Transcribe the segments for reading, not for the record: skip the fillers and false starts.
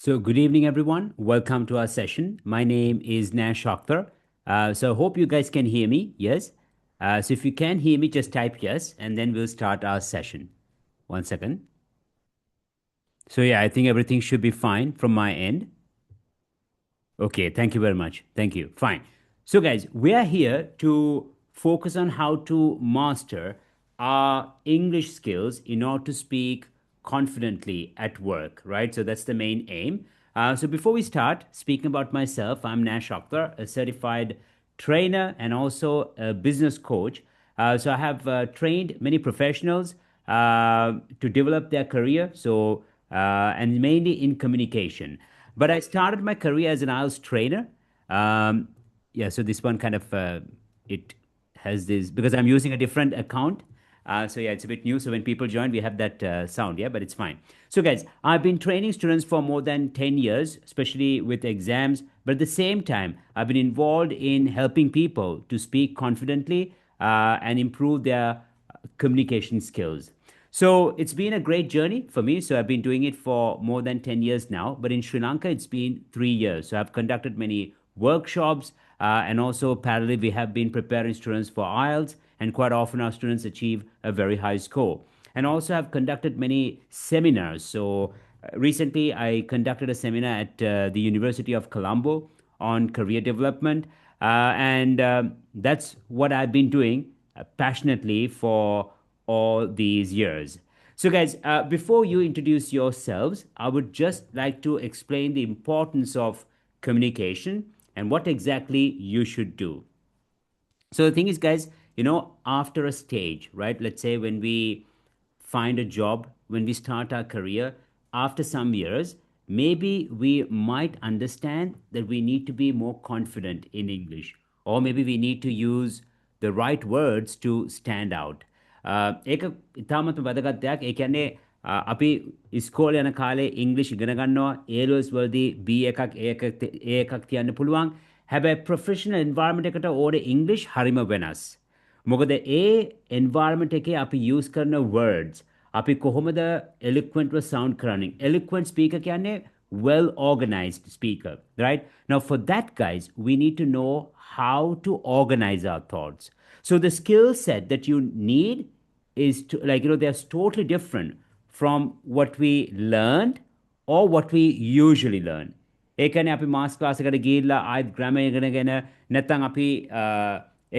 So, good evening, everyone. Welcome to our session. My name is Nash Akhtar. So, hope you guys can hear me. Yes. So, if you can hear me, just type yes, and then we'll start our session. One second. So, yeah, I think everything should be fine from my end. Okay, thank you very much. Thank you. Fine. So, guys, we are here to focus on how to master our English skills in order to speak confidently at work, right? So, that's the main aim. So, before we start speaking about myself, I'm Nash Akhtar, a certified trainer and also a business coach. So, I have trained many professionals to develop their career, and mainly in communication. But I started my career as an IELTS trainer. Um, yeah, so this one kind of it has this because I'm using a different account. So yeah, it's a bit new. So when people join, we have that sound. Yeah, but it's fine. So guys, I've been training students for more than 10 years, especially with exams. But at the same time, I've been involved in helping people to speak confidently and improve their communication skills. So it's been a great journey for me. So I've been doing it for more than 10 years now. But in Sri Lanka, it's been 3 years. So I've conducted many workshops and also parallelly, we have been preparing students for IELTS. And quite often, our students achieve a very high score. And also, I've conducted many seminars. So recently, I conducted a seminar at the University of Colombo on career development. And that's what I've been doing passionately for all these years. So, guys, before you introduce yourselves, I would just like to explain the importance of communication and what exactly you should do. So, the thing is, guys, after a stage, right? Let's say when we find a job, when we start our career, after some years, maybe we might understand that we need to be more confident in English, or maybe we need to use the right words to stand out. ඒක ඉතාමත් වැදගත් දෙයක්. ඒ කියන්නේ අපි ඉස්කෝල යන කාලේ ඉංග්‍රීසි ඉගෙන ගන්නවා ඒලස් වලදී B එකක් A එකක් තියන්න පුළුවන්. හැබැයි ප්‍රොෆෙෂනල් එන්වයරන්මන්ට් එකට ඕනේ ඉංග්‍රීසි හරිම වෙනස්. මොකද ඒ එන්වයරන්මන්ට් එකේ අපි යූස් කරන words අපි කොහොමද eloquentව sound කරන්නේ. Eloquent speaker කියන්නේ well organized speaker, right? Now for that, guys, we need to know how to organize our thoughts. So the skill set that you need is to, like, they're totally different from what we learned or what we usually learn. ඒ කියන්නේ අපි මාස් class එකට ගිහිල්ලා ආයෙත් grammar ඉගෙනගෙන නැත්නම් අපි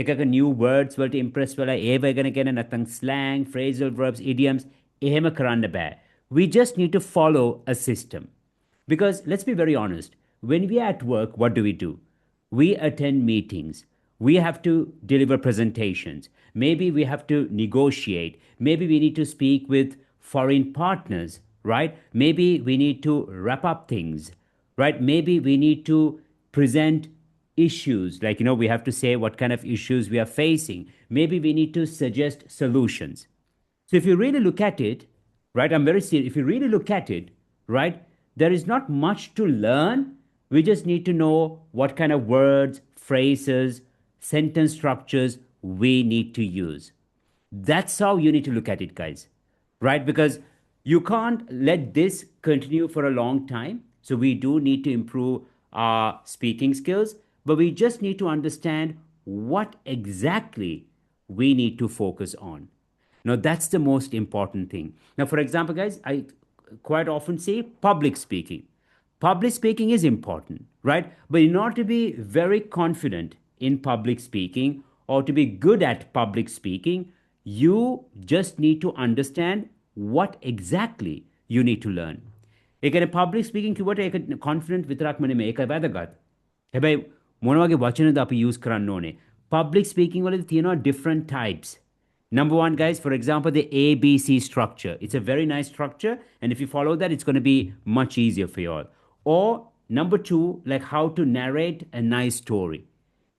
එකක new words වලට impress වෙලා ඒව ඉගෙනගෙන නැත්නම් slang, phrasal verbs, idioms එහෙම කරන්න බෑ. We just need to follow a system. Because let's be very honest, when we are at work, what do? We attend meetings. We have to deliver presentations. Maybe we have to negotiate. Maybe we need to speak with foreign partners, right? Maybe we need to wrap up things, right? Maybe we need to present issues, like, we have to say what kind of issues we are facing. Maybe we need to suggest solutions. So if you really look at it, right, I'm very serious. If you really look at it, right, there is not much to learn. We just need to know what kind of words, phrases, sentence structures we need to use. That's how you need to look at it, guys, right? Because you can't let this continue for a long time. So we do need to improve our speaking skills, but we just need to understand what exactly we need to focus on. Now, that's the most important thing. Now, for example, guys, I quite often say public speaking. Public speaking is important, right? But in order to be very confident in public speaking or to be good at public speaking, you just need to understand what exactly you need to learn. ඒකනේ public speaking කිව්වට ඒක confident විතරක්ම නෙමෙයි ඒක වැදගත්. හැබැයි මොන වගේ වචනද අපි use කරන්න ඕනේ? Public speaking වලදී තියෙනවා different types. Number one, guys, for example, the ABC structure. It's a very nice structure, and if you follow that, it's going to be much easier for you all. Or number two, like how to narrate a nice story.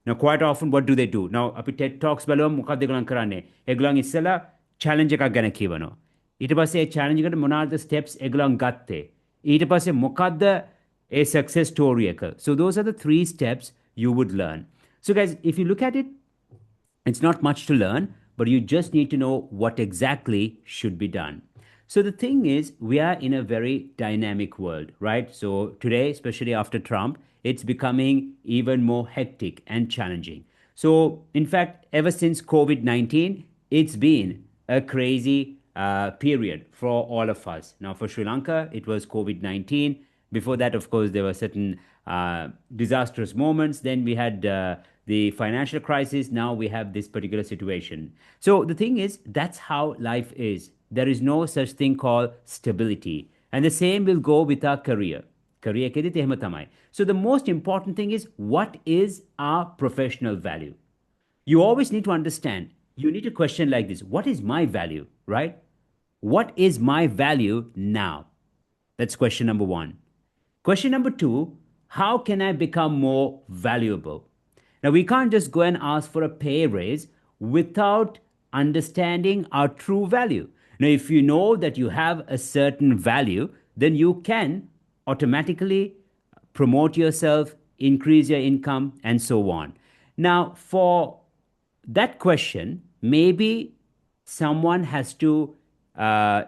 Now, quite often, what do? Now, අපි TED Talks බලුවම මොකක්ද ඒගොල්ලන් කරන්නේ? ඒගොල්ලන් ඉස්සෙල්ලා challenge එකක් ගැන කියවනවා. ඊට පස්සේ ඒ challenge එකට මොනවාද steps ඒගොල්ලන් ගත්තේ? ඊට පස්සේ මොකක්ද a success story එක? So those are the 3 steps you would learn. So guys, if you look at it, it's not much to learn, but you just need to know what exactly should be done. So the thing is, we are in a very dynamic world, right? So today, especially after Trump, it's becoming even more hectic and challenging. So, in fact, ever since COVID 19, it's been a crazy period for all of us. Now, for Sri Lanka, it was COVID 19. Before that, of course, there were certain disastrous moments. Then we had the financial crisis. Now we have this particular situation. So the thing is, that's how life is. There is no such thing called stability. And the same will go with our career. Career එකේදීත් එහෙම තමයි. So the most important thing is, what is our professional value? You always need to understand. You need to question like this: what is my value, right? What is my value now? That's question number one. Question number two: how can I become more valuable? Now, we can't just go and ask for a pay raise without understanding our true value. Now, if you know that you have a certain value, then you can automatically promote yourself, increase your income, and so on. Now, for that question, maybe someone has to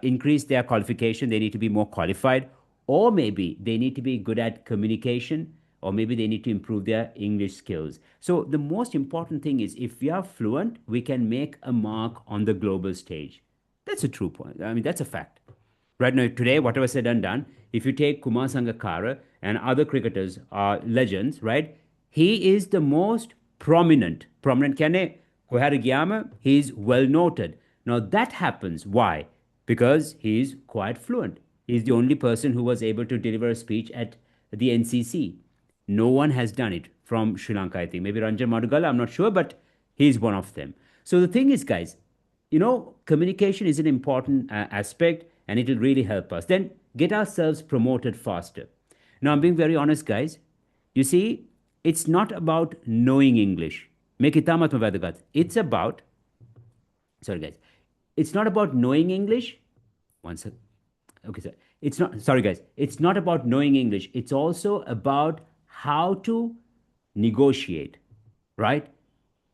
increase their qualification. They need to be more qualified, or maybe they need to be good at communication, or maybe they need to improve their English skills. So the most important thing is, if we are fluent, we can make a mark on the global stage. That's a true point. I mean, that's a fact. Right now, today, whatever said and done, if you take Kumar Sangakkara and other cricketers are legends, right? He is the most prominent. Prominent kane Kohara Giyama, he's well noted. Now that happens. Why? Because he's quite fluent. He's the only person who was able to deliver a speech at the NCC. No one has done it from Sri Lanka, I think. Maybe Ranjan Madugala, I'm not sure, but he's one of them. So the thing is, guys, communication is an important aspect, and it will really help us. Then get ourselves promoted faster. Now, I'm being very honest, guys. You see, it's not about knowing English. It's about, sorry, guys. It's not about knowing English. One sec. Okay, sir. It's not, sorry, guys. It's not about knowing English. It's also about how to negotiate, right?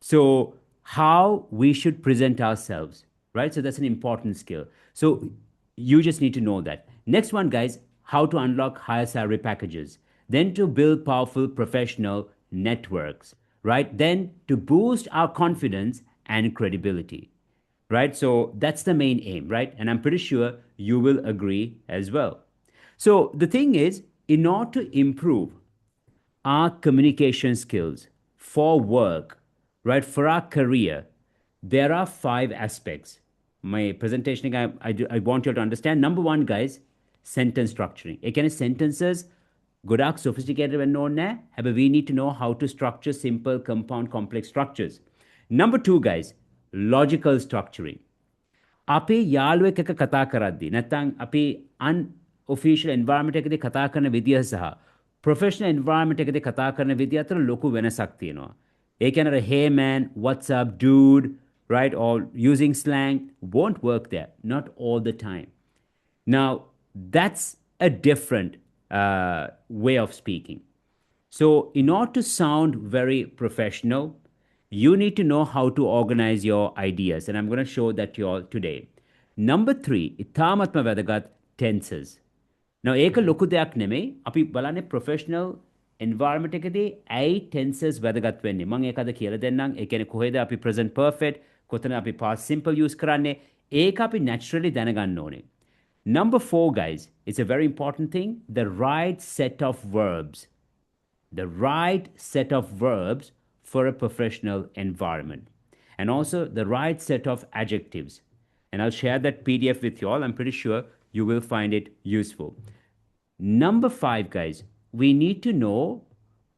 So, how we should present ourselves, right? So, that's an important skill. So, you just need to know that. Next one, guys, how to unlock higher salary packages. Then to build powerful professional networks, right? Then to boost our confidence and credibility, right? So that's the main aim, right? And I'm pretty sure you will agree as well. So the thing is, in order to improve our communication skills for work, right, for our career, there are 5 aspects. My presentation, I want you all to understand. Number one, guys, sentence structuring. Again, sentences, ගොඩක් sophisticated වෙන්න ඕනේ නැහැ. හැබැයි we need to know how to structure simple, compound, complex structures. Number 2, guys, logical structuring. අපි යාළුවෙක් එක්ක කතා කරද්දී නැත්නම් අපි unofficial environment එකකදී කතා කරන විදිය සහ professional environment එකකදී කතා කරන විදිය අතර ලොකු වෙනසක් තියෙනවා. ඒ කියන්නේ hey man, what's up dude, right, or using slang won't work there, not all the time. Now, that's a different way of speaking. So, in order to sound very professional, you need to know how to organize your ideas. And I'm going to show that to you all today. Number 3, ඉතාමත්ම වැදගත් tenses. Now, ඒක ලොකු දෙයක් නෙමෙයි. අපි බලන්නේ professional environment එකදී ඇයි tenses වැදගත් වෙන්නේ. මම ඒක අද කියලා දෙන්නම්. ඒ කියන්නේ කොහෙද අපි present perfect, කොතන අපි past simple use කරන්නේ. ඒක අපි naturally දැනගන්න ඕනේ. Number 4, guys, it's a very important thing, the right set of verbs. The right set of verbs for a professional environment. And also the right set of adjectives. And I'll share that PDF with you all. I'm pretty sure you will find it useful. Number 5, guys, we need to know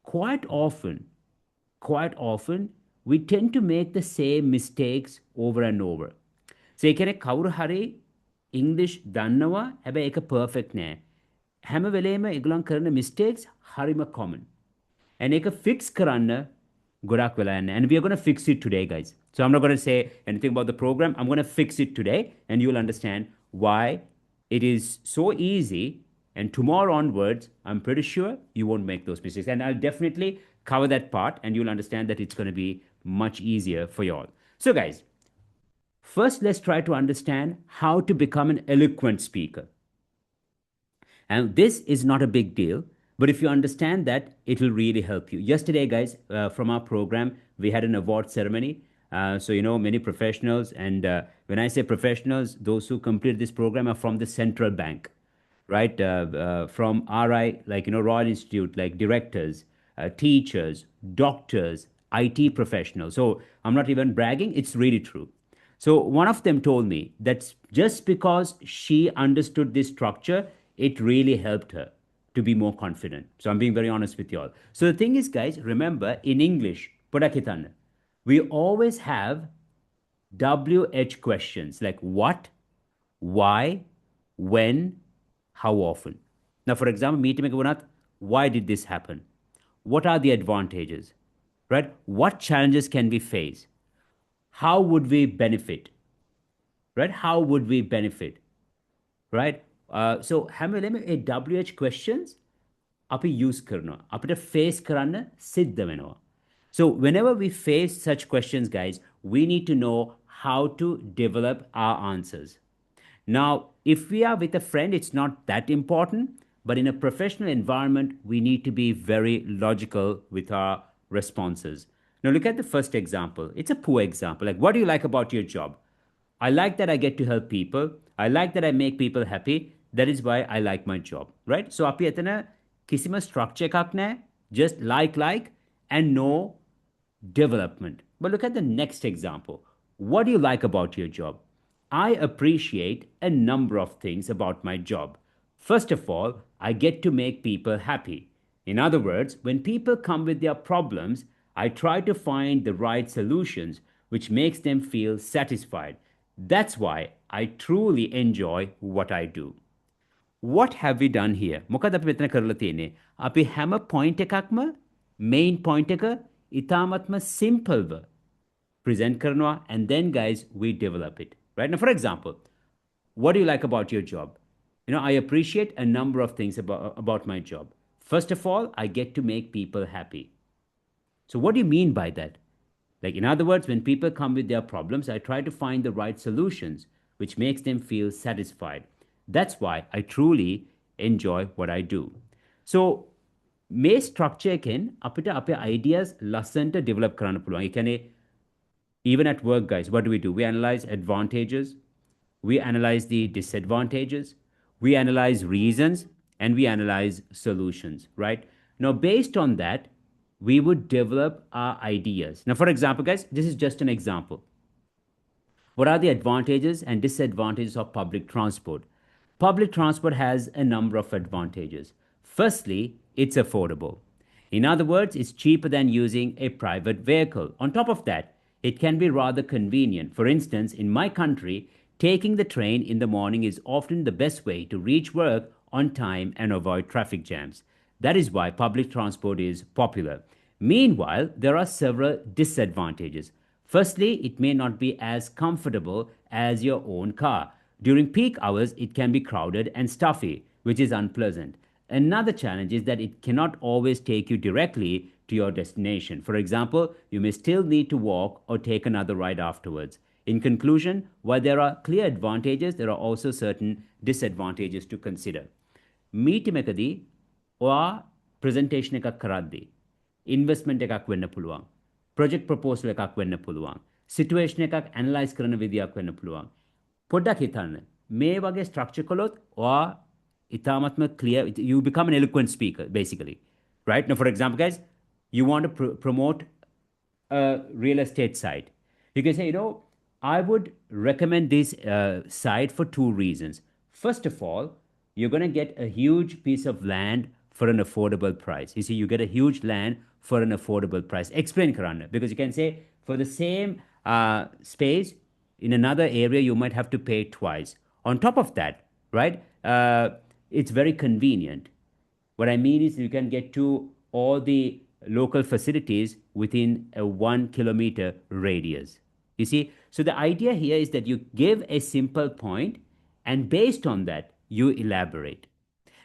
quite often, we tend to make the same mistakes over and over. So, කවුරු හරි English දන්නවා හැබැයි ඒක perfect නෑ. හැම වෙලේම ඒගොල්ලන් කරන mistakes හරිම common. And ඒක fix කරන්න ගොඩක් වෙලා යන්නේ. And we are going to fix it today, guys. So I'm not going to say anything about the program. I'm going to fix it today, and you'll understand why it is so easy. And tomorrow onwards, I'm pretty sure you won't make those mistakes. And I'll definitely cover that part, and you'll understand that it's going to be much easier for you all. So, guys, First, let's try to understand how to become an eloquent speaker. And this is not a big deal, but if you understand that, it will really help you. Yesterday, guys, from our program, we had an award ceremony. Many professionals, and when I say professionals, those who completed this program are from the central bank, right? From RI, Royal Institute, like directors, teachers, doctors, IT professionals. So I'm not even bragging, it's really true. So one of them told me that just because she understood this structure, it really helped her to be more confident. So I'm being very honest with you all. So the thing is, guys, remember in English, Podakitan, we always have WH questions like what, why, when, how often. Now, for example, meeting Megabunath, why did this happen? What are the advantages? Right? What challenges can we face? How would we benefit? Right? How would we benefit? Right? So හැමලෙම A WH questions අපි use කරනවා. අපිට face කරන්න සිද්ධ වෙනවා. So whenever we face such questions, guys, we need to know how to develop our answers. Now, if we are with a friend, it's not that important, but in a professional environment, we need to be very logical with our responses. Now, look at the first example. It's a poor example. Like, what do you like about your job? I like that I get to help people. I like that I make people happy. That is why I like my job, right? So, අපි එතන කිසිම structure එකක් නැහැ. Just like, and no development. But look at the next example. What do you like about your job? I appreciate a number of things about my job. First of all, I get to make people happy. In other words, when people come with their problems, I try to find the right solutions which makes them feel satisfied. That's why I truly enjoy what I do. What have we done here? මොකද අපි මෙතන කරලා තියෙන්නේ? අපි හැම point එකක්ම main point එක ඉතාමත්ම simpleව present කරනවා, and then guys we develop it. Right? Now, for example, what do you like about your job? I appreciate a number of things about my job. First of all, I get to make people happy. So what do you mean by that? Like, in other words, when people come with their problems, I try to find the right solutions, which makes them feel satisfied. That's why I truly enjoy what I do. So, මේ structure එකෙන් අපිට අපේ ideas ලස්සනට develop කරන්න පුළුවන්. ඒ කියන්නේ even at work, guys, what do? We analyze advantages, we analyze the disadvantages, we analyze reasons, and we analyze solutions, right? Now, based on that, we would develop our ideas. Now, for example, guys, this is just an example. What are the advantages and disadvantages of public transport? Public transport has a number of advantages. Firstly, it's affordable. In other words, it's cheaper than using a private vehicle. On top of that, it can be rather convenient. For instance, in my country, taking the train in the morning is often the best way to reach work on time and avoid traffic jams. That is why public transport is popular. Meanwhile, there are several disadvantages. Firstly, it may not be as comfortable as your own car. During peak hours, it can be crowded and stuffy, which is unpleasant. Another challenge is that it cannot always take you directly to your destination. For example, you may still need to walk or take another ride afterwards. In conclusion, while there are clear advantages, there are also certain disadvantages to consider. Meeting එකදී ඔයා presentation එකක් කරද්දී investment එකක් වෙන්න පුළුවන්. Project proposal එකක් වෙන්න පුළුවන්. Situation එකක් analyze කරන විදියක් වෙන්න පුළුවන්. පොඩ්ඩක් හිතන්න. මේ වගේ structure කළොත් ඔයා ඉතාමත්ම clear, you become an eloquent speaker basically. Right? Now, for example, guys, you want to promote a real estate site. You can say, I would recommend this site for two reasons. First of all, you're going to get a huge piece of land for an affordable price. You see, you get a huge land for an affordable price. Explain, Karana, because you can say for the same space in another area, you might have to pay twice. On top of that, right, it's very convenient. What I mean is you can get to all the local facilities within a 1 kilometer radius. You see, so the idea here is that you give a simple point, and based on that, you elaborate.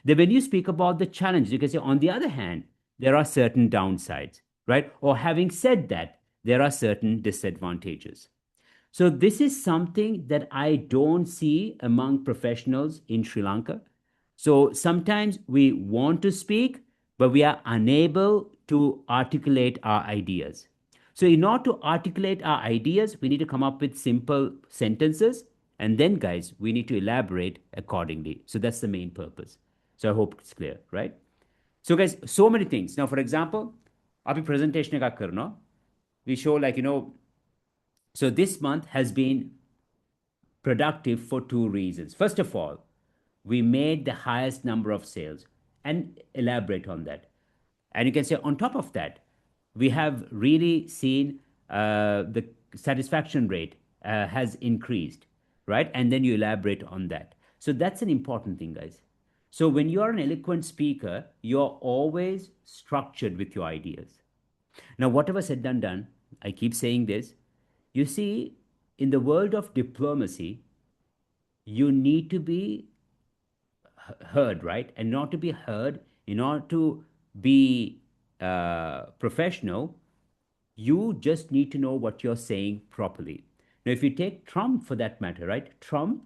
Then when you speak about the challenges, you can say, on the other hand, there are certain downsides, right? Or having said that, there are certain disadvantages. So this is something that I don't see among professionals in Sri Lanka. So sometimes we want to speak, but we are unable to articulate our ideas. So in order to articulate our ideas, we need to come up with simple sentences, and then guys, we need to elaborate accordingly. So that's the main purpose. So I hope it's clear, right? So guys, so many things. Now, for example, අපි presentation එකක් කරනවා. We show like, so this month has been productive for two reasons. First of all, we made the highest number of sales and elaborate on that. And you can say, on top of that, we have really seen the satisfaction rate has increased, right? And then you elaborate on that. So that's an important thing, guys. So when you are an eloquent speaker, you're always structured with your ideas. Now, whatever said and done, I keep saying this. You see, in the world of diplomacy, you need to be heard, right? And not to be heard, in order to be professional, you just need to know what you're saying properly. Now, if you take Trump for that matter, right? Trump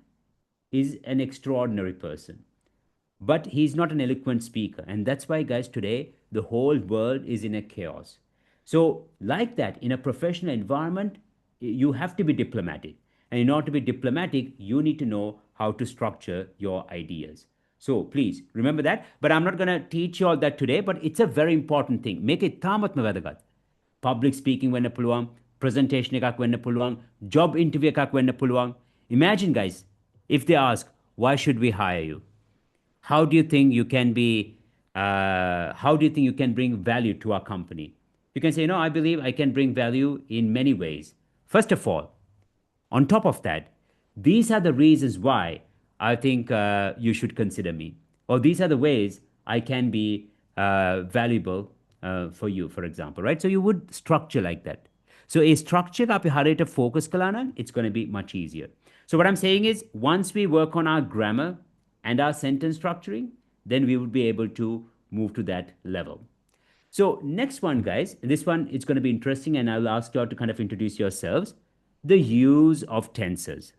is an extraordinary person, but he's not an eloquent speaker. And that's why, guys, today the whole world is in a chaos. So, like that, in a professional environment, you have to be diplomatic. And in order to be diplomatic, you need to know how to structure your ideas. So, please remember that. But I'm not going to teach you all that today, but it's a very important thing. Make it tamatma vadagat. Public speaking වෙන්න පුළුවන්, presentation එකක් වෙන්න පුළුවන්, job interview එකක් වෙන්න පුළුවන්. Imagine, guys, if they ask, why should we hire you? How do you think you can be, how do you think you can bring value to our company? You can say, no, I believe I can bring value in many ways. First of all, on top of that, these are the reasons why I think you should consider me. Or these are the ways I can be valuable for you, for example, right? So you would structure like that. So a structure අපි හරියට focus කළා නම්, it's going to be much easier. So what I'm saying is, once we work on our grammar and our sentence structuring, then we would be able to move to that level. So next one, guys, this one is going to be interesting, and I'll ask you all to kind of introduce yourselves. The use of tenses.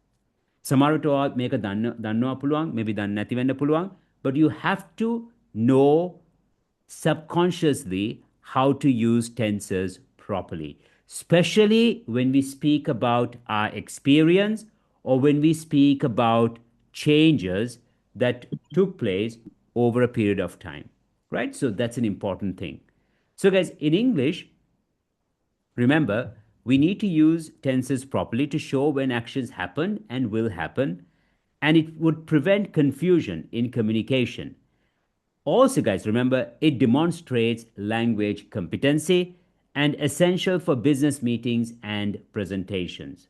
සමහරට ඔයා මේක දන්නවා පුළුවන්, maybe දන්නේ නැති වෙන්න පුළුවන්, but you have to know subconsciously how to use tenses properly, especially when we speak about our experience or when we speak about changes that took place over a period of time, right? So that's an important thing. So, guys, in English, remember, we need to use tenses properly to show when actions happen and will happen, and it would prevent confusion in communication. Also, guys, remember, it demonstrates language competency and essential for business meetings and presentations.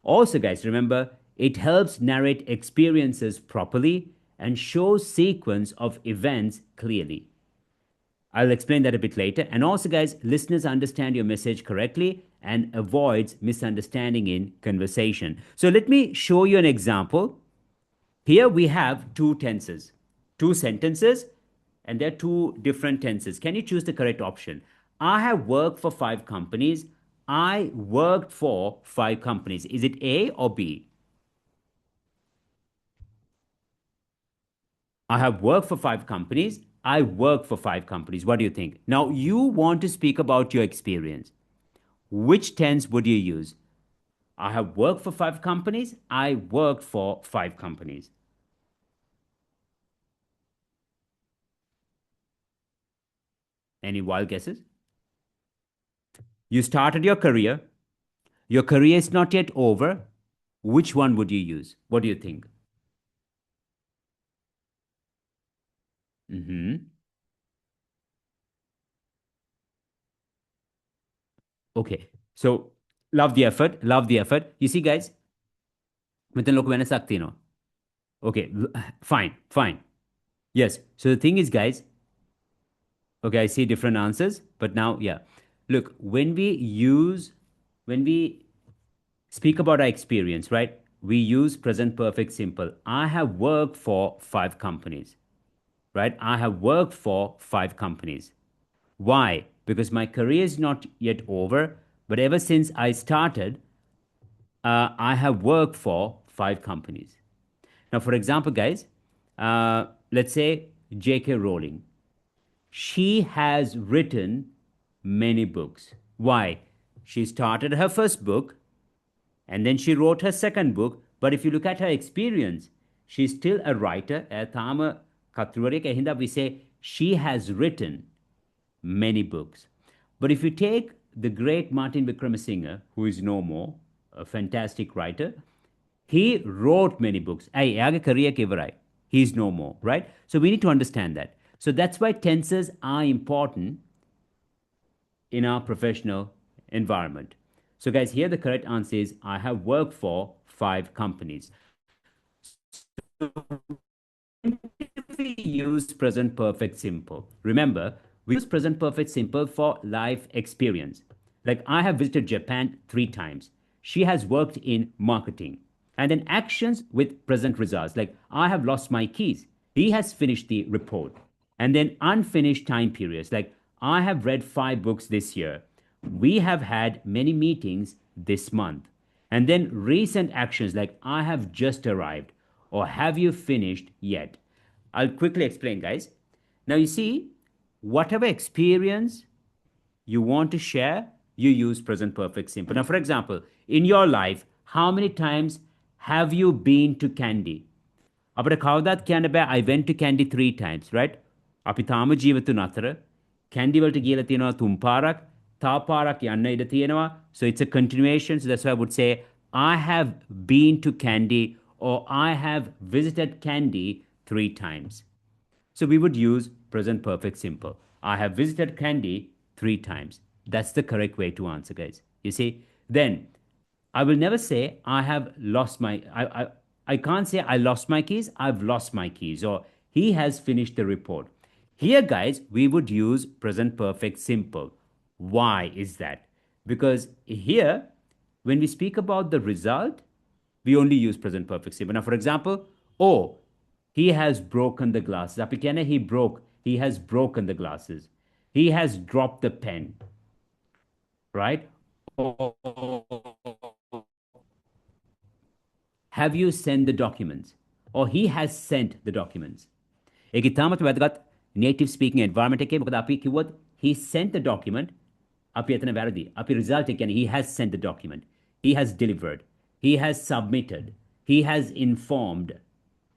Also, guys, remember, it helps narrate experiences properly and shows sequence of events clearly. I'll explain that a bit later. And also, guys, listeners understand your message correctly and avoids misunderstanding in conversation. So let me show you an example. Here we have two tenses, two sentences, and there are two different tenses. Can you choose the correct option? I have worked for 5 companies. I worked for 5 companies. Is it A or B? I have worked for 5 companies. I work for 5 companies. What do you think? Now, you want to speak about your experience. Which tense would you use? I have worked for 5 companies. I worked for 5 companies. Any wild guesses? You started your career. Your career is not yet over. Which one would you use? What do you think? Okay. So, love the effort. Love the effort. You see, guys, මෙතන ලොකු වෙනසක් තියෙනවා. Okay, fine, fine. Yes. So the thing is, guys, okay, I see different answers, but now, yeah. Look, when we speak about our experience, right? We use present perfect simple. I have worked for 5 companies, right? I have worked for 5 companies. Why? Because my career is not yet over, but ever since I started, I have worked for 5 companies. Now, for example, guys, let's say J.K. Rowling. She has written many books. Why? She started her first book and then she wrote her second book. But if you look at her experience, she's still a writer. Tama Katrurik Ehinda, we say she has written many books. But if you take the great Martin Wickramasinghe, who is no more, a fantastic writer, he wrote many books. Eyaගේ career එක ඉවරයි. He's no more, right? So we need to understand that. So that's why tenses are important in our professional environment. So, guys, here the correct answer is I have worked for 5 companies. We use present perfect simple. Remember, we use present perfect simple for life experience. Like I have visited Japan 3 times. She has worked in marketing. And then actions with present results. Like I have lost my keys. He has finished the report. And then unfinished time periods. Like I have read 5 books this year. We have had many meetings this month. And then recent actions like I have just arrived or have you finished yet? I'll quickly explain, guys. Now, you see, whatever experience you want to share, you use present perfect simple. Now, for example, in your life, how many times have you been to Candy? අපිට කවදාත් කියන්න බෑ I went to Candy 3 times, right? අපි තාම ජීවිතුන් අතර Candy වලට ගියලා තියෙනවා 3 පාරක්, තව පාරක් යන්න ඉඩ තියෙනවා. So it's a continuation. So that's why I would say I have been to Candy or I have visited Candy 3 times. So we would use present perfect simple. I have visited Candy 3 times. That's the correct way to answer, guys. You see? Then I will never say I have lost my I can't say I lost my keys, I've lost my keys, or he has finished the report. Here, guys, we would use present perfect simple. Why is that? Because here, when we speak about the result, we only use present perfect simple. Now, for example, oh, he has broken the glasses. Apikene, he has broken the glasses. He has dropped the pen. Right? Have you sent the documents? Or he has sent the documents. ඒක ඉතාමත් වැදගත් native speaking environment එකේ මොකද අපි කිව්වොත් he sent the document අපි එතන වැරදි. අපි result එක කියන්නේ he has sent the document. He has delivered. He has submitted. He has informed.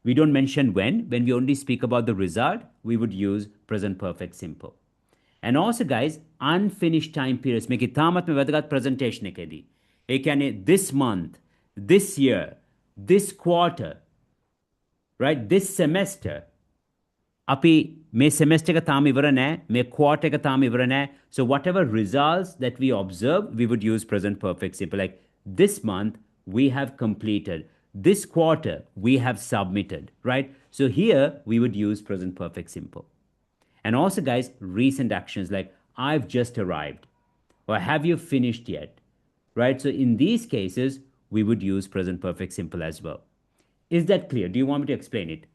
We don't mention when. When we only speak about the result, we would use present perfect simple. And also, guys, unfinished time periods මේක ඉතාමත්ම වැදගත් presentation එකේදී. ඒ කියන්නේ this month, this year, this quarter, right? This semester. අපි මේ semester එක තාම ඉවර නැහැ. මේ quarter එක තාම ඉවර නැහැ. So whatever results that we observe, we would use present perfect simple. Like this month, we have completed. This quarter, we have submitted, right? So here, we would use present perfect simple. And also, guys, recent actions like I've just arrived or have you finished yet, right? So in these cases, we would use present perfect simple as well. Is that clear? Do you want me to explain it?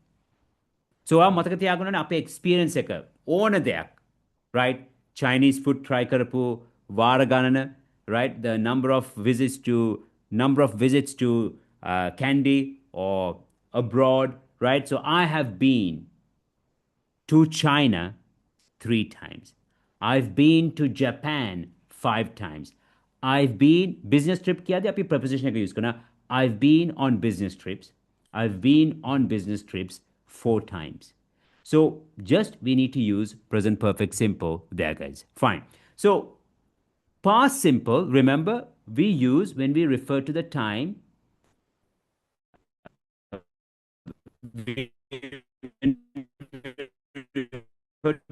So our මතක තියාගන්න අපේ experience එක ඕන දෙයක්, right? Chinese food try කරපු වාර ගණන, right? The number of visits to Candy or abroad, right? So I have been to China 3 times. I've been to Japan 5 times. I've been business trip किया अभी preposition का use करना. I've been on business trips. I've been on business trips 4 times. So just we need to use present perfect simple there, guys. Fine. So past simple, remember, we use when we refer to the time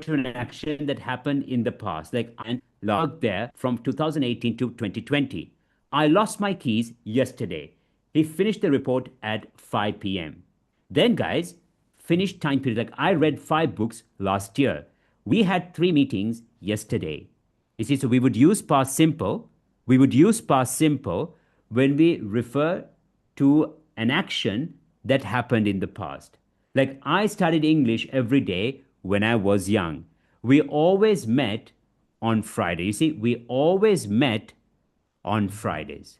to an action that happened in the past. Like I logged there from 2018 to 2020. I lost my keys yesterday. He finished the report at 5 p.m. Then, guys, finished time period. Like I read 5 books last year. We had 3 meetings yesterday. You see, so we would use past simple. We would use past simple when we refer to an action that happened in the past. Like I studied English every day when I was young. We always met on Friday. You see, we always met on Fridays.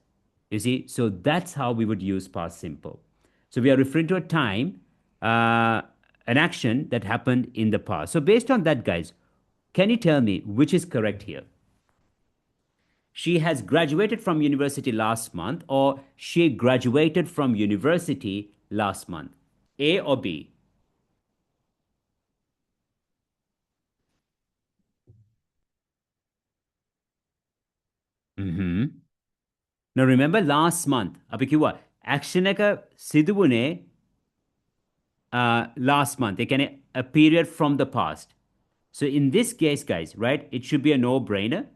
You see, so that's how we would use past simple. So we are referring to a time, an action that happened in the past. So based on that, guys, can you tell me which is correct here? She has graduated from university last month, or she graduated from university last month? A or B? Now remember last month. අපි කිව්වා action එක සිදු වුණේ last month. ඒ කියන්නේ a period from the past. So in this case, guys, right, it should be a no-brainer.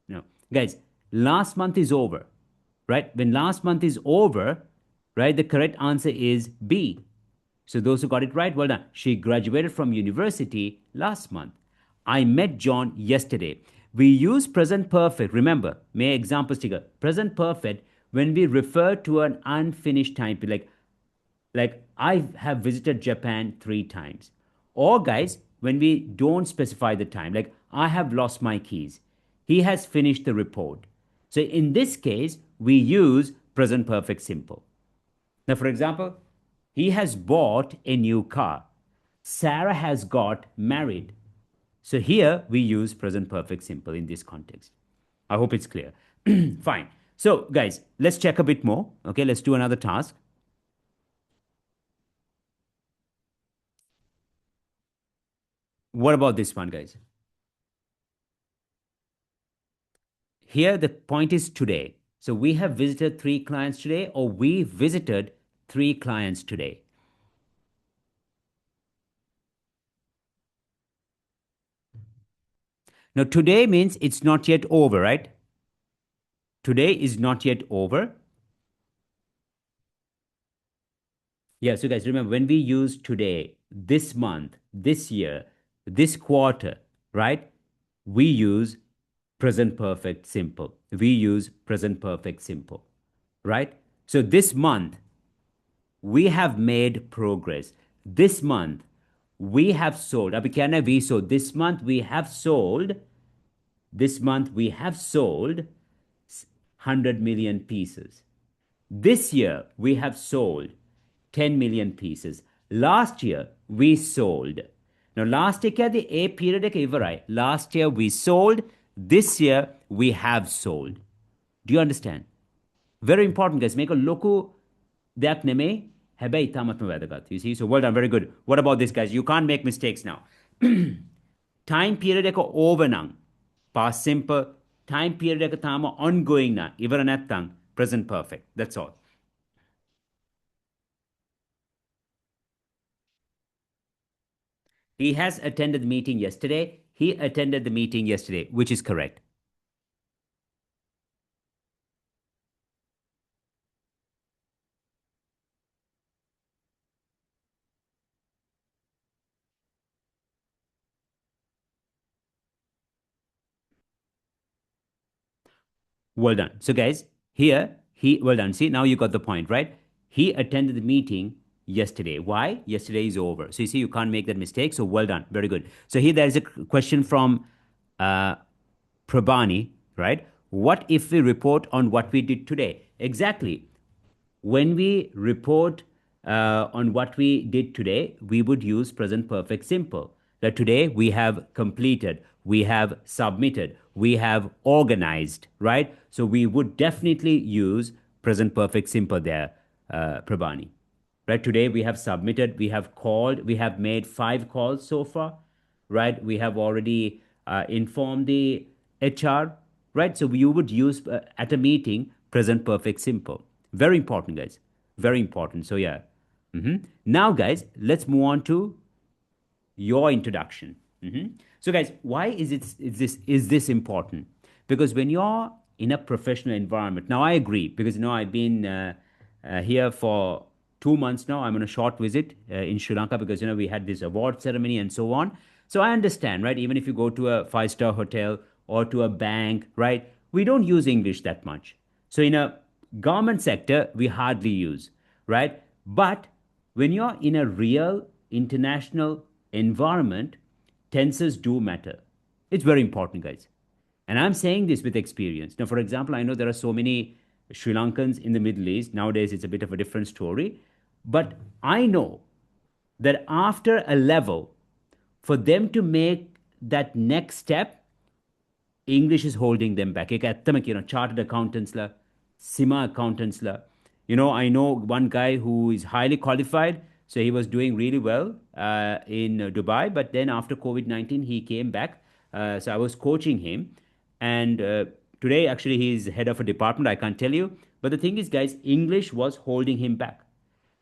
No. Guys, last month is over, right? When last month is over, right, the correct answer is B. So those who got it right, well done. She graduated from university last month. I met John yesterday. We use present perfect. Remember, may example sticker. Present perfect when we refer to an unfinished time period. Like I have visited Japan 3 times. Or guys, when we don't specify the time, like I have lost my keys. He has finished the report. So in this case, we use present perfect simple. Now, for example, he has bought a new car. Sarah has got married. So here we use present perfect simple in this context. I hope it's clear. Fine. So, guys, let's check a bit more. Okay, let's do another task. What about this one, guys? Here, the point is today. So we have visited 3 clients today, or we visited 3 clients today. Now, today means it's not yet over, right? Today is not yet over. Yeah, so guys, remember when we use today, this month, this year, this quarter, right? We use present perfect simple. We use present perfect simple, right? So this month, we have made progress. This month, we have sold. Abhikana, we sold. This month, we have sold. This month, we have sold 100 million pieces. This year, we have sold 10 million pieces. Last year, we sold. Now, last year, the A period, last year, we sold. This year, we have sold. Do you understand? Very important, guys. Make a local that name. You see, so well done, very good. What about this, guys? You can't make mistakes now. Time period over nang. Past simple. Time period ongoing na. Ivaranatang. Present perfect. That's all. He has attended the meeting yesterday. He attended the meeting yesterday, which is correct. Well done. So, guys, here well done. See, now you got the point, right? He attended the meeting yesterday. Why? Yesterday is over. So you see, you can't make that mistake. So well done. Very good. So here there is a question from uh, Prabhani, right? What if we report on what we did today? Exactly. When we report on what we did today, we would use present perfect simple. That today we have completed, we have submitted, we have organized, right? So we would definitely use present perfect simple there, Prabhani. Right? Today we have submitted, we have called, we have made 5 calls so far, right? We have already informed the HR, right? So you would use at a meeting present perfect simple. Very important, guys. Very important. So yeah. Now, guys, let's move on to your introduction. So, guys, why is this important? Because when you're in a professional environment, now I agree because I've been here for 2 months now. I'm on a short visit in Sri Lanka because we had this award ceremony and so on. So I understand, right? Even if you go to a 5-star hotel or to a bank, right? We don't use English that much. So in a government sector, we hardly use, right? But when you're in a real international environment, tenses do matter. It's very important, guys. And I'm saying this with experience. Now, for example, I know there are so many Sri Lankans in the Middle East. Nowadays, it's a bit of a different story. But I know that after a level, for them to make that next step, English is holding them back. ඒක ඇත්තම කියනවා chartered accountants ලා, SIMA accountants ලා. I know one guy who is highly qualified, so he was doing really well in Dubai, but then after COVID-19, he came back. So I was coaching him, and today actually he's head of a department. I can't tell you, but the thing is, guys, English was holding him back.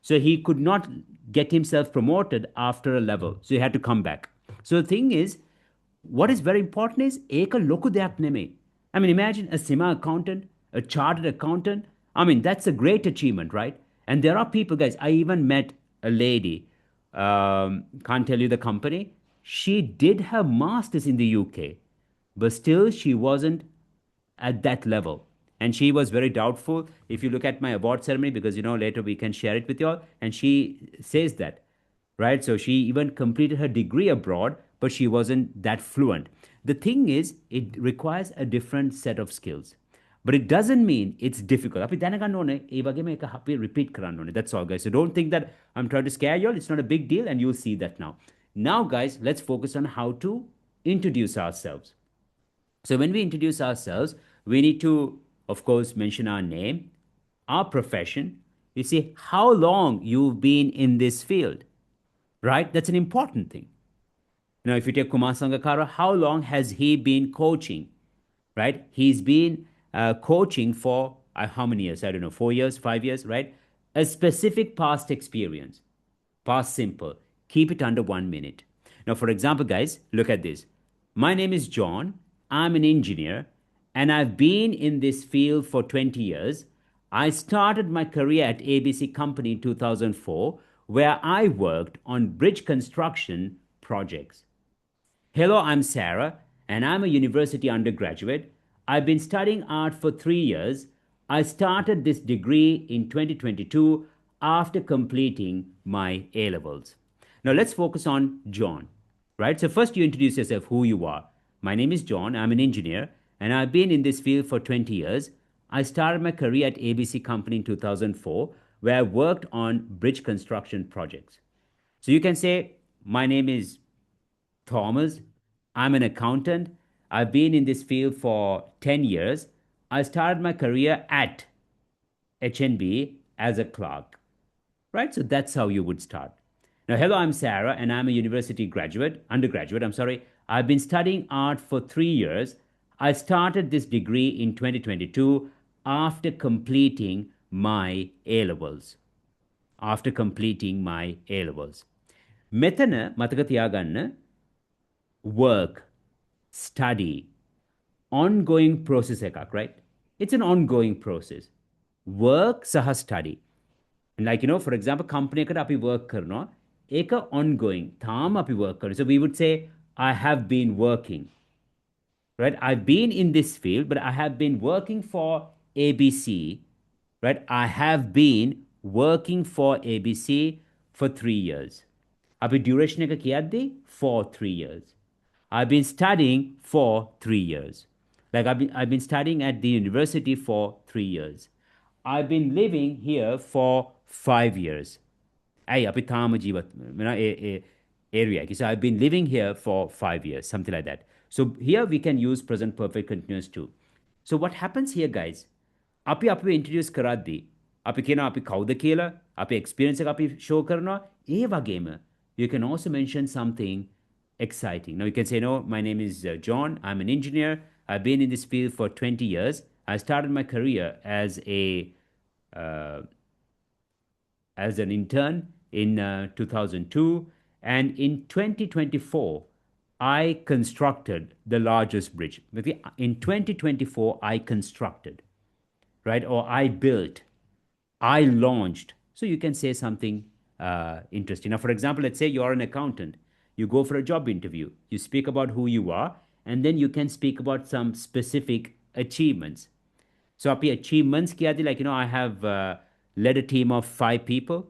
So he could not get himself promoted after a level. So he had to come back. So the thing is, what is very important is eka loku deyak neme. I mean, imagine a SIMA accountant, a chartered accountant. I mean, that's a great achievement, right? And there are people, guys. I even met a lady, can't tell you the company. She did her master's in the UK, but still she wasn't at that level. And she was very doubtful. If you look at my award ceremony, because later we can share it with you all, and she says that, right? So she even completed her degree abroad, but she wasn't that fluent. The thing is, it requires a different set of skills. But it doesn't mean it's difficult. අපි දැනගන්න ඕනේ ඒ වගේම එක අපි repeat කරන්න ඕනේ. That's all, guys. So don't think that I'm trying to scare you all. It's not a big deal, and you'll see that now. Now, guys, let's focus on how to introduce ourselves. So when we introduce ourselves, we need to, of course, mention our name, our profession. You see, how long you've been in this field, right? That's an important thing. Now, if you take Kumar Sangakkara, how long has he been coaching, right? He's been coaching for how many years? I don't know, 4 years, 5 years, right? A specific past experience. Past simple. Keep it under 1 minute. Now, for example, guys, look at this. My name is John. I'm an engineer, and I've been in this field for 20 years. I started my career at ABC Company in 2004, where I worked on bridge construction projects. Hello, I'm Sarah, and I'm a university undergraduate. I've been studying art for 3 years. I started this degree in 2022 after completing my A levels. Now, let's focus on John, right? So, first, you introduce yourself, who you are. My name is John. I'm an engineer, and I've been in this field for 20 years. I started my career at ABC Company in 2004, where I worked on bridge construction projects. So you can say, my name is Thomas. I'm an accountant. I've been in this field for 10 years. I started my career at HNB as a clerk, right? So that's how you would start. Now, hello, I'm Sarah, and I'm a university undergraduate, I'm sorry. I've been studying art for 3 years. I started this degree in 2022 after completing my A levels. After completing my A levels. මෙතන මතක තියාගන්න work, study, ongoing process එකක්, right? It's an ongoing process. Work සහ study. Like, for example, company එකට අපි work කරනවා. ඒක ongoing. තාම අපි work කරනවා. So we would say, I have been working. Right? I've been in this field, but I have been working for ABC. Right? I have been working for ABC for 3 years. අපි duration එක කියද්දී for 3 years. I've been studying for 3 years. Like I've been studying at the university for 3 years. I've been living here for 5 years. Hey, අපි තාම ජීවත් area. So I've been living here for 5 years, something like that. So here we can use present perfect continuous too. So what happens here, guys? අපි අපිව introduce කරද්දී අපි කියනවා අපි කවුද කියලා, අපි experience එක අපි show කරනවා. ඒ වගේම you can also mention something exciting. Now you can say, no, my name is John. I'm an engineer. I've been in this field for 20 years. I started my career as an intern in 2002. And in 2024, I constructed the largest bridge. In 2024, I constructed, right? Or I built, I launched. So you can say something interesting. Now, for example, let's say you're an accountant. You go for a job interview. You speak about who you are, and then you can speak about some specific achievements. So, api achievements kya thi, like, I have led a team of 5 people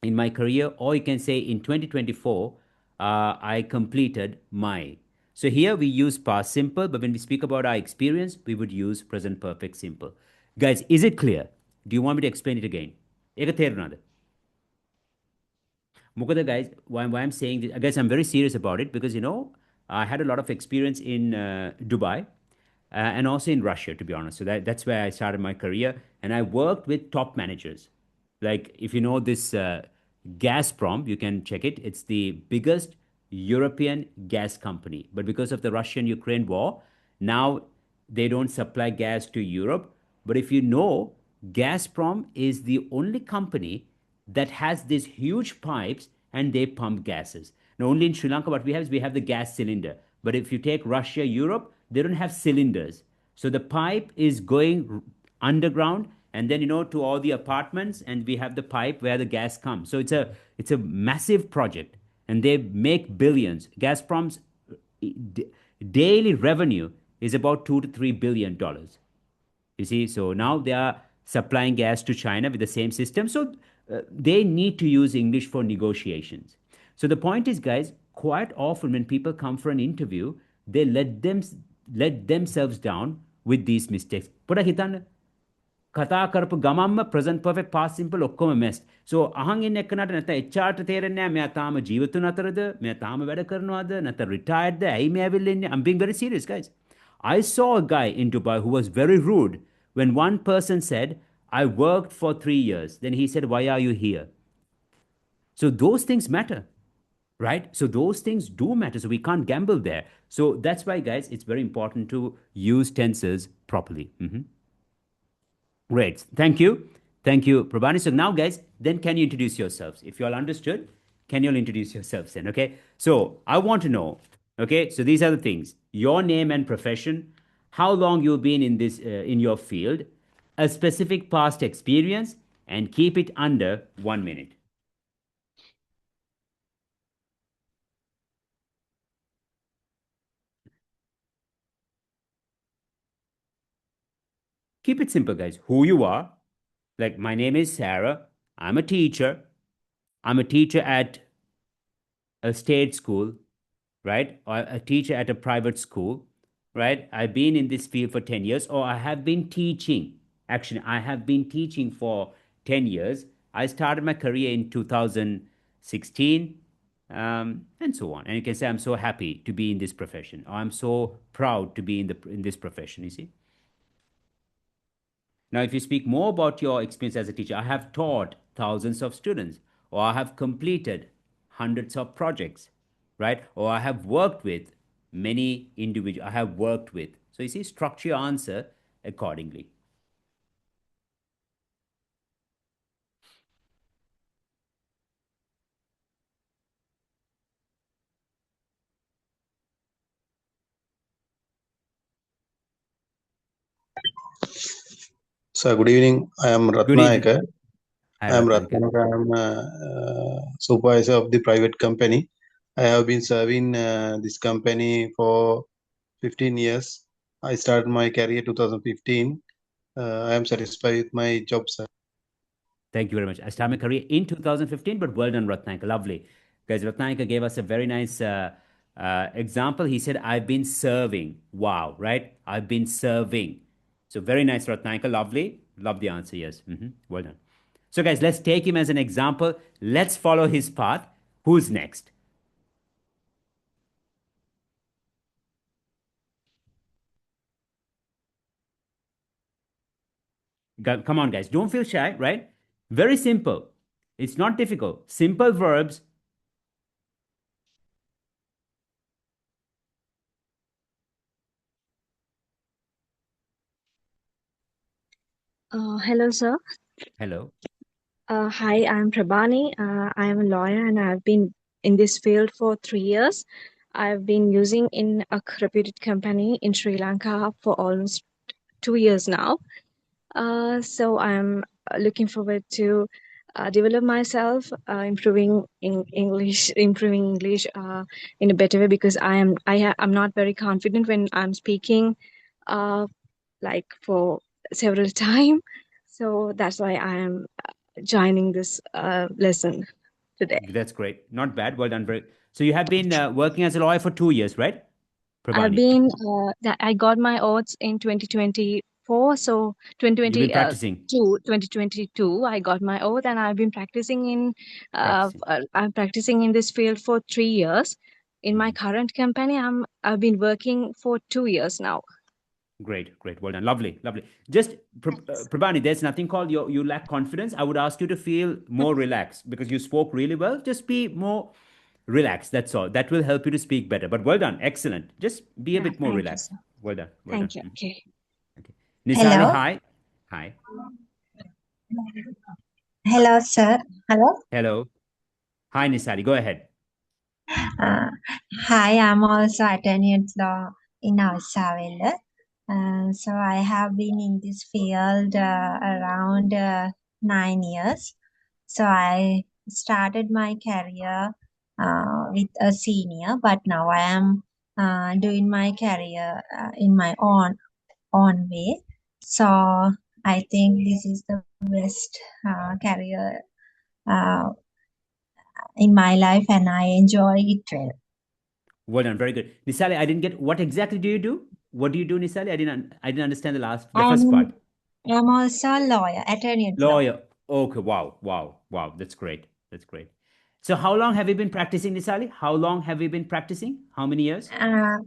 in my career, or you can say in 2024, I completed my. So here we use past simple, but when we speak about our experience, we would use present perfect simple. Guys, is it clear? Do you want me to explain it again? ඒක තේරුණාද? Mukada, guys, why I'm saying this, guys, I'm very serious about it because, I had a lot of experience in Dubai and also in Russia, to be honest. So that's where I started my career. And I worked with top managers. Like, if you know this Gazprom, you can check it. It's the biggest European gas company. But because of the Russian Ukraine war, now they don't supply gas to Europe. But if you know, Gazprom is the only company that has these huge pipes and they pump gases. Now, only in Sri Lanka, what we have is we have the gas cylinder. But if you take Russia, Europe, they don't have cylinders. So the pipe is going underground and then to all the apartments, and we have the pipe where the gas comes. So it's a massive project, and they make billions. Gazprom's daily revenue is about $2 to $3 billion. You see, so now they are supplying gas to China with the same system. So they need to use English for negotiations. So the point is, guys, quite often when people come for an interview, they let themselves down with these mistakes. Pura hitan කතා කරපු ගමම්ම present perfect past simple ඔක්කොම messed. So අහන් ඉන්න එක්කනට නැත්නම් HR ට තේරෙන්නේ නැහැ මෙයා තාම ජීවිතුන් අතරද මෙයා තාම වැඩ කරනවද නැත්නම් retired ද ඇයි මේ ඇවිල්ලා ඉන්නේ. I'm being very serious, guys. I saw a guy in Dubai who was very rude when one person said, I worked for 3 years. Then he said, why are you here? So those things matter, right? So those things do matter. So we can't gamble there. So that's why, guys, it's very important to use tenses properly. Great. Thank you. Thank you, Prabhani. So now, guys, then can you introduce yourselves? If you all understood, can you all introduce yourselves then? Okay. So I want to know, okay, so these are the things: your name and profession, how long you've been in this in your field, a specific past experience, and keep it under 1 minute. Keep it simple, guys. Who you are. Like, my name is Sarah. I'm a teacher. I'm a teacher at a state school, right? Or a teacher at a private school, right? I've been in this field for 10 years, or I have been teaching. Actually, I have been teaching for 10 years. I started my career in 2016, and so on. And you can say, I'm so happy to be in this profession, or I'm so proud to be in this profession, you see? Now, if you speak more about your experience as a teacher, I have taught thousands of students, or I have completed hundreds of projects, right? Or I have worked with many individuals. I have worked with. So you see, structure your answer accordingly. Sir, good evening. I am Good evening. Ratnayaka. Hi, I am Ratnayaka. Ratnayaka. I am supervisor of the private company. I have been serving this company for 15 years. I started my career 2015. I am satisfied with my job, sir. Thank you very much. I started my career in 2015, but well done, Ratnayaka. Lovely. Guys, Ratnayaka gave us a very nice example. He said, I've been serving. Wow, right? I've been serving. So very nice, Ratnayaka. Lovely. Love the answer. Yes. Well done. So, guys, let's take him as an example. Let's follow his path. Who's next? Come on, guys. Don't feel shy, right? Very simple. It's not difficult. Simple verbs. Hello, sir. Hello. Hi, I'm Prabhani. I am a lawyer and I've been in this field for 3 years. I've been using in a reputed company in Sri Lanka for almost 2 years now. So I'm looking forward to develop myself, improving in English, improving English in a better way because I'm not very confident when I'm speaking, like for several time. So that's why I am joining this lesson today. That's great. Not bad. Well done. So you have been working as a lawyer for 2 years, right? I've Prabhani. been, I got my oaths in 2020 2024. So You've been 2022, practicing. 2022, I got my oath, and I've been practicing in Practicing. I'm practicing in this field for 3 years. In my current company, I've been working for 2 years now. Great, great. Well done. Lovely, lovely. Just, Prabhani, there's nothing called you lack confidence. I would ask you to feel more relaxed because you spoke really well. Just be more relaxed. That's all. That will help you to speak better. But well done. Excellent. Just be a Yeah, bit more thank you, relaxed. sir. Well done. Well done. Thank you. Okay. Okay. Nisali, Hello. hi. Hi. Hello, sir. Hello. Hello. Hi, Nisali. Go ahead. Uh, Hi, I'm also attorney at law in Alsaville. So I have been in this field around 9 years. So I started my career with a senior, but now I am doing my career in my own way. So I think this is the best career uh, in my life, and I enjoy it well. Well done. Very good. Nisali, I didn't get what exactly do you do? What do you do, Nisali? I didn't understand the first part. I'm also a lawyer, attorney at law. Lawyer. Okay. Wow. Wow. Wow. That's great. That's great. So how long have you been practicing, Nisali? How long have you been practicing? How many years? I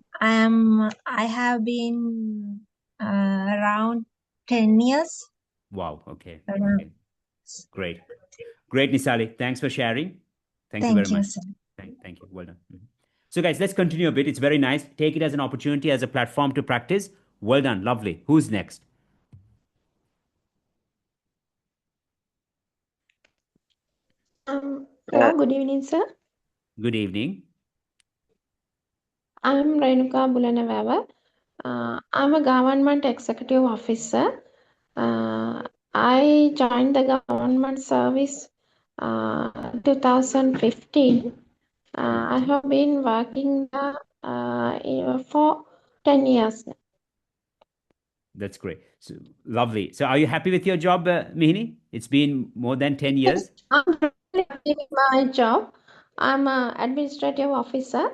have been around 10 years. Wow. Okay. Around. Okay. Great. Great, Nisali. Thanks for sharing. Thank you Thank very you, much. sir. Thank you. Well done. So, guys, let's continue a bit. It's very nice. Take it as an opportunity, as a platform to practice. Well done. Lovely. Who's next? Hello, good evening, sir. Good evening. I'm Renuka Bulanavava. I'm a government executive officer. I joined the government service 2015. I have been working for 10 years now. That's great. So, lovely. So, are you happy with your job, Mihini? It's been more than 10 years. I'm really happy with my job. I'm an administrative officer,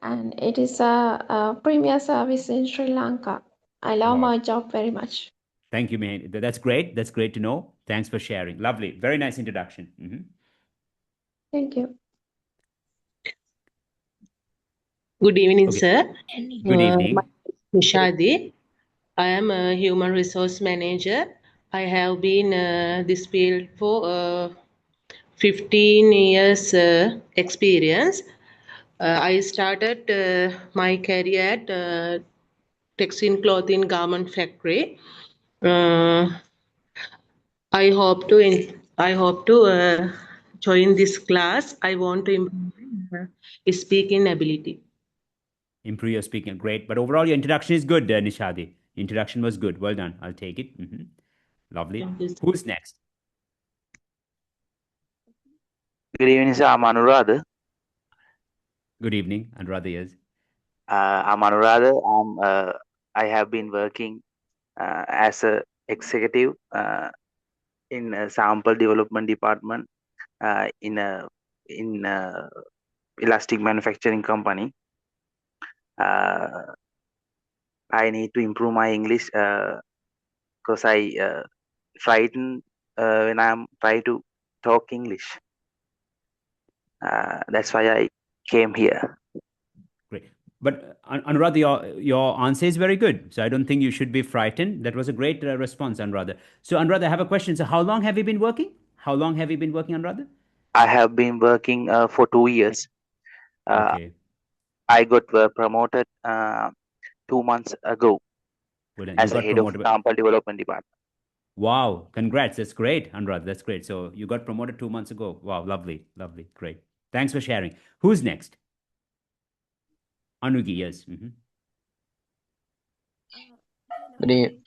and it is a premier service in Sri Lanka. I love Wow. my job very much. Thank you, Mihini. That's great. That's great to know. Thanks for sharing. Lovely. Very nice introduction. Thank you. Good evening, Okay. sir. Good evening. My name is Nishadi. I am a human resource manager. I have been this field for 15 years experience. I started my career at textile clothing garment factory. I hope to join this class. I want to improve my speaking ability. Improve your speaking. Great. But overall, your introduction is good, Nishadi. Introduction was good. Well done. I'll take it. Lovely. Thank you, sir. Who's next? Good evening, sir. I'm Anuradha. Good evening. Anuradha, yes. I'm Anuradha. I have been working as a executive in a sample development department in a elastic manufacturing company. I need to improve my English because I frighten when I'm trying to talk English. That's why I came here. Great. But Anuradha, your answer is very good. So I don't think you should be frightened. That was a great response, Anuradha. So Anuradha, I have a question. So how long have you been working? How long have you been working, Anuradha? I have been working for 2 years. Okay. I got promoted 2 months ago Well done. as You a got head of promoted. sample development department. Wow. Congrats. That's great, Anuradha. That's great. So you got promoted 2 months ago. Wow. Lovely. Lovely. Great. Thanks for sharing. Who's next? Anugi, yes. Good evening.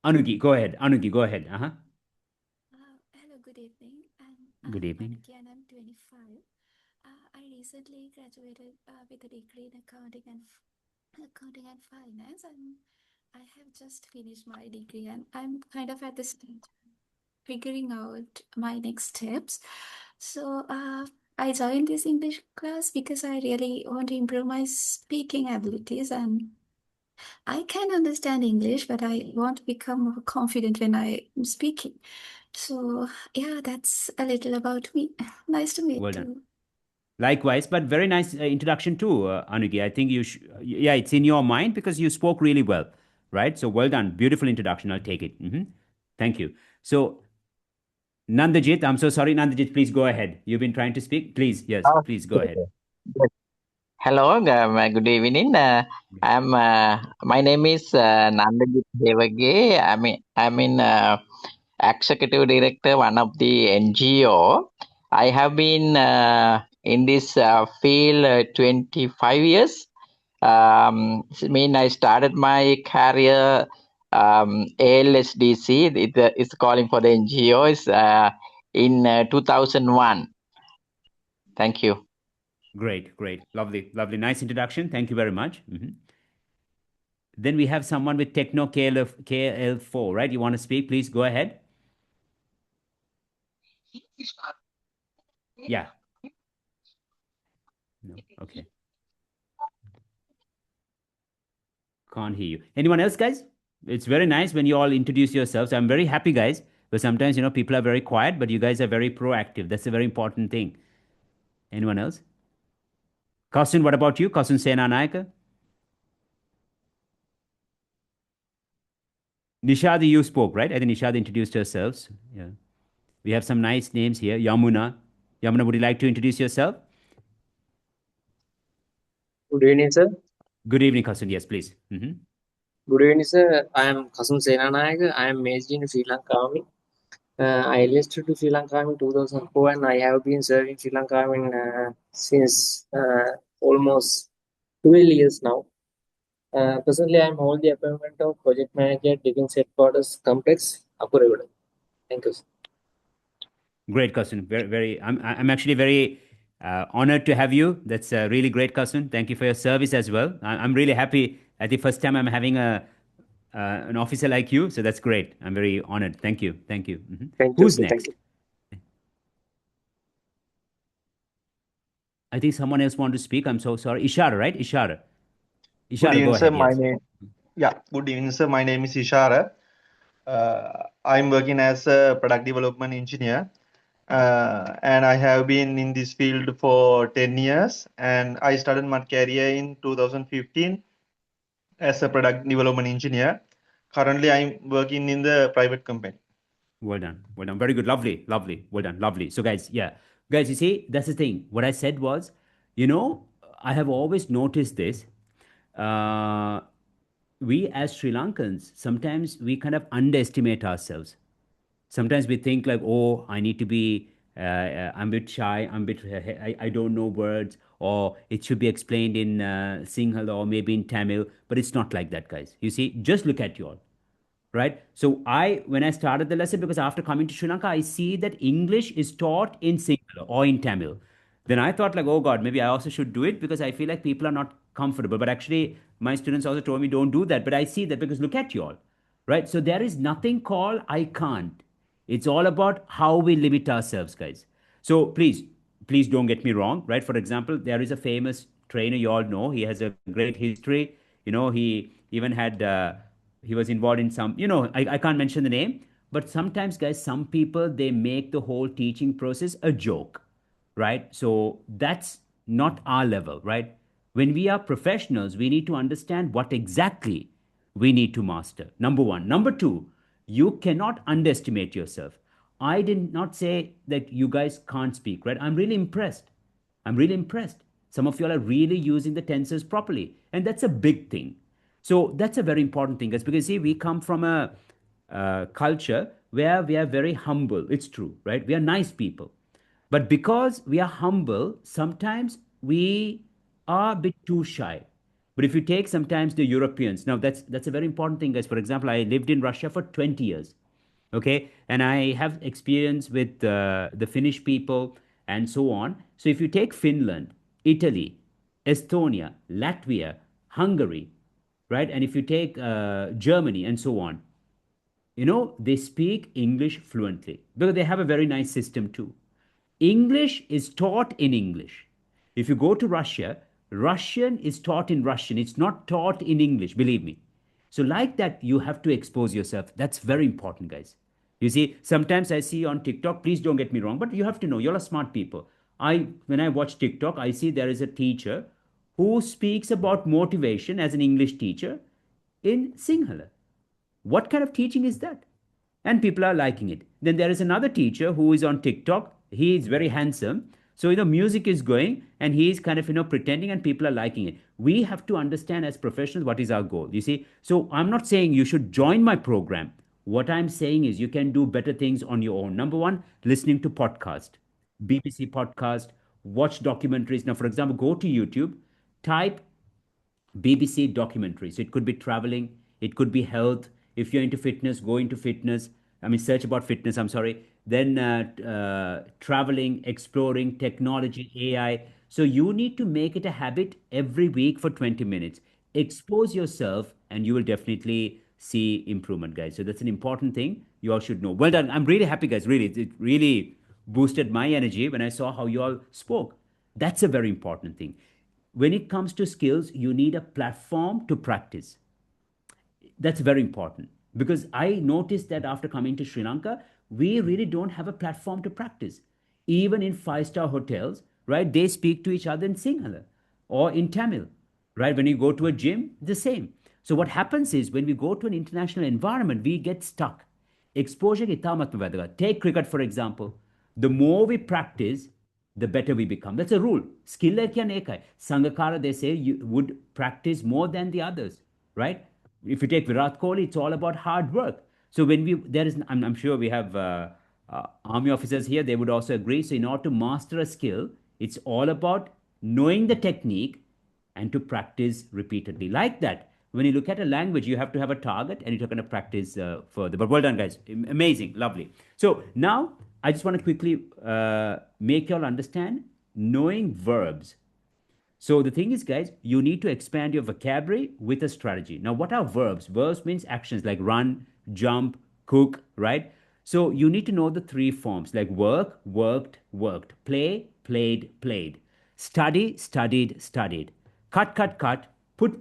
Anugi, go ahead. Anugi, go ahead. Hello, good evening. Good evening. Anugi and I'm 25. I recently graduated with a degree in accounting and finance, and I have just finished my degree, and I'm kind of at the stage figuring out my next steps. So I joined this English class because I really want to improve my speaking abilities, and I can understand English, but I want to become more confident when I'm speaking. So yeah, that's a little about me. Nice to meet Well done. you. Likewise, but very nice introduction too, Anugi. I think yeah, it's in your mind because you spoke really well, right? So well done. Beautiful introduction. I'll take it. Thank you. So, Nandajit, I'm so sorry, Nandajit, please go ahead. You've been trying to speak. Please, yes, please go ahead. Yes. Hello, good evening. My name is Nandajit Devage. I'm in executive director, one of the NGO. I have been in this field 25 years. I started my career ALSDC. It's calling for the NGOs in 2001. Thank you. Great, great. Lovely, lovely. Nice introduction. Thank you very much. Then we have someone with Techno KL4, right? You want to speak? Please go ahead. Yeah. No, okay. Can't hear you. Anyone else, guys? It's very nice when you all introduce yourselves. I'm very happy, guys. But sometimes, people are very quiet, but you guys are very proactive. That's a very important thing. Anyone else? Kausun, what about you? Kausun Senanayaka? Nishadi, you spoke, right? I think Nishadi introduced herself. Yeah. We have some nice names here. Yamuna. Yamuna, would you like to introduce yourself? Good evening, sir. Good evening, Kausun. Yes, please. Good evening, sir. I am Kasun Senanayaka. I am based in Sri Lanka Army. I enlisted to Sri Lanka Army in 2004 and I have been serving Sri Lanka Army since almost 12 years now. Presently, I am holding the appointment of Project Manager at Defense Headquarters Complex, Apurevada. Thank you, sir. Great, Kausun. I'm actually very honored to have you. That's a really great, Kausun. Thank you for your service as well. I'm really happy. At the first time I'm having an officer like you, so that's great. I'm very honored. Thank you. Thank you. Thank you, Who's sir. next? Thank you. I think someone else want to speak. I'm so sorry. Ishara, right? Ishara. Good Ishara, evening, go sir. ahead. Yes. Good evening, sir. My name is Ishara. I'm working as a product development engineer, and I have been in this field for 10 years. And I started my career in 2015 as a product development engineer. Currently, I'm working in the private company. Well done. Well done. Very good. Lovely. Lovely. Well done. Lovely. So, guys, yeah. Guys, you see, that's the thing. What I said was, I have always noticed this. We as Sri Lankans, sometimes we kind of underestimate ourselves. Sometimes we think like, oh, I need to be, I'm a bit shy, I don't know words, or it should be explained in Sinhala or maybe in Tamil, but it's not like that, guys. You see, just look at you all. Right? So when I started the lesson, because after coming to Sri Lanka, I see that English is taught in Sinhala or in Tamil. Then I thought like, oh God, maybe I also should do it because I feel like people are not comfortable. But actually, my students also told me don't do that. But I see that because look at you all, right? So there is nothing called I can't. It's all about how we limit ourselves, guys. So please don't get me wrong, right? For example, there is a famous trainer you all know. He has a great history. He even had he was involved in some, I can't mention the name, but sometimes, guys, some people, they make the whole teaching process a joke, right? So that's not our level, right? When we are professionals, we need to understand what exactly we need to master. Number one. Number two, you cannot underestimate yourself. I did not say that you guys can't speak, right? I'm really impressed. Some of you all are really using the tenses properly, and that's a big thing. So that's a very important thing, guys, because see, we come from a culture where we are very humble. It's true, right? We are nice people. But because we are humble, sometimes we are a bit too shy. But if you take sometimes the Europeans, now that's a very important thing, guys. For example, I lived in Russia for 20 years, okay? And I have experience with the Finnish people and so on. So if you take Finland, Italy, Estonia, Latvia, Hungary, right? And if you take Germany and so on, they speak English fluently because they have a very nice system too. English is taught in English. If you go to Russia, Russian is taught in Russian. It's not taught in English, believe me. So, like that, you have to expose yourself. That's very important, guys. You see, sometimes I see on TikTok, please don't get me wrong, but you have to know, you're a smart people. When I watch TikTok, I see there is a teacher who speaks about motivation as an English teacher in Sinhala. What kind of teaching is that? And people are liking it. Then there is another teacher who is on TikTok. He is very handsome. So, music is going and he is kind of, pretending and people are liking it. We have to understand as professionals what is our goal. You see? So, I'm not saying you should join my program. What I'm saying is you can do better things on your own. Number one, listening to podcast, BBC podcast, watch documentaries. Now, for example, go to YouTube, type BBC documentaries. It could be traveling, it could be health. If you're into fitness, go into fitness. I mean, search about fitness, I'm sorry. Then traveling, exploring, technology, AI. So you need to make it a habit every week for 20 minutes. Expose yourself, and you will definitely see improvement, guys. So that's an important thing you all should know. Well done. I'm really happy, guys. Really, it really boosted my energy when I saw how you all spoke. That's a very important thing. When it comes to skills, you need a platform to practice. That's very important because I noticed that after coming to Sri Lanka, we really don't have a platform to practice. Even in five-star hotels, right, they speak to each other in Sinhala or in Tamil, right? When you go to a gym, the same. So what happens is when we go to an international environment, we get stuck. Exposure is ඉතාමත්ම වැදගත්. Take cricket, for example. The more we practice, the better we become. That's a rule. Skill කියන්නේ ඒකයි. Sangakkara, they say you would practice more than the others, right? If you take Virat Kohli, it's all about hard work. So when I'm sure we have army officers here, they would also agree. So in order to master a skill, it's all about knowing the technique and to practice repeatedly. Like that, when you look at a language, you have to have a target and you're going to practice further. But well done, guys. Amazing. Lovely. So now I just want to quickly make you all understand knowing verbs. So the thing is, guys, you need to expand your vocabulary with a strategy. Now, what are verbs? Verbs means actions like run, jump, cook, right? So you need to know the three forms like work, worked, worked, play, played, played, study, studied, studied, cut, cut, cut, put,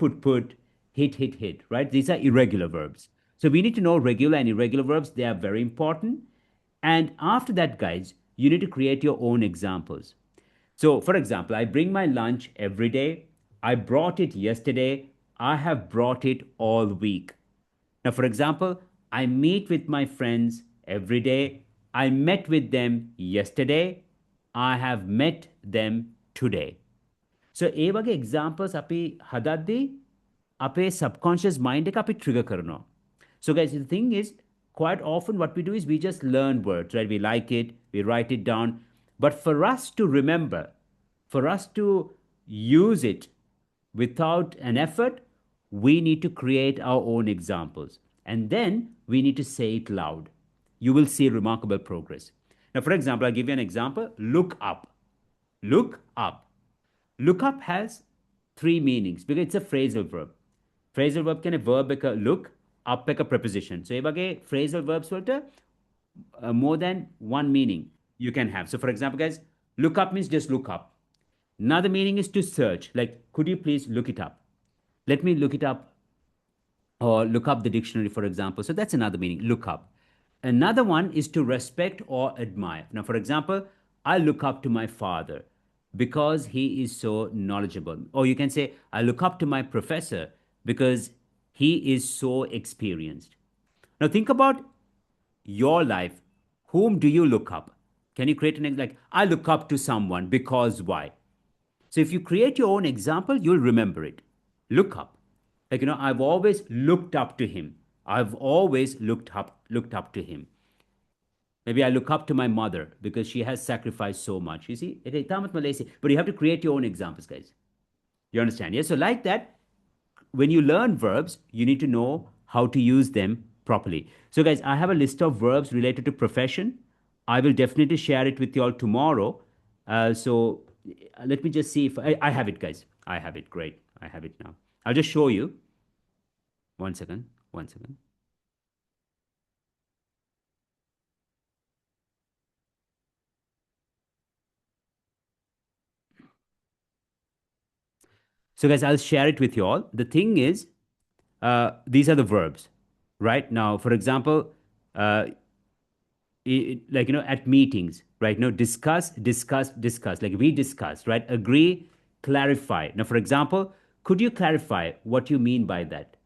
hit, hit, hit, right? These are irregular verbs. So we need to know regular and irregular verbs. They are very important. And after that, guys, you need to create your own examples. So, for example, I bring my lunch every day. I brought it yesterday. I have brought it all week. Now, for example, I meet with my friends every day. I met with them yesterday. I have met them today. So, ඒ වගේ examples අපි හදද්දී අපේ subconscious mind එක අපි trigger කරනවා. So, guys, the thing is, quite often what we do is we just learn words, right? We like it, we write it down. But for us to remember, for us to use it without an effort, we need to create our own examples. And then we need to say it loud. You will see remarkable progress. Now, for example, I'll give you an example. Look up. Look up. Look up has three meanings because it's a phrasal verb. Phrasal verb can a verb එක look, up එක preposition. So, ඒ වගේ phrasal verbs වලට more than one meaning you can have. So, for example, guys, look up means just look up. Another meaning is to search. Like, could you please look it up? Let me look it up. Or look up the dictionary, for example. So that's another meaning, look up. Another one is to respect or admire. Now, for example, I look up to my father because he is so knowledgeable. Or you can say, I look up to my professor because he is so experienced. Now, think about your life. Whom do you look up? Can you create an like, I look up to someone because why? So if you create your own example, you'll remember it. Look up. Like, I've always looked up to him. I've always looked up to him. Maybe I look up to my mother because she has sacrificed so much. You see, but you have to create your own examples, guys. You understand? Yeah. So like that, when you learn verbs, you need to know how to use them properly. So, guys, I have a list of verbs related to profession. I will definitely share it with you all tomorrow. So let me just see if I have it, guys. I have it. Great. I have it now. I'll just show you. One second. So guys, I'll share it with you all. The thing is, these are the verbs, right? Now, for example, like, at meetings, right? Discuss, discuss, discuss. Like we discussed, right? Agree, clarify. Now, for example, could you clarify what you mean by that?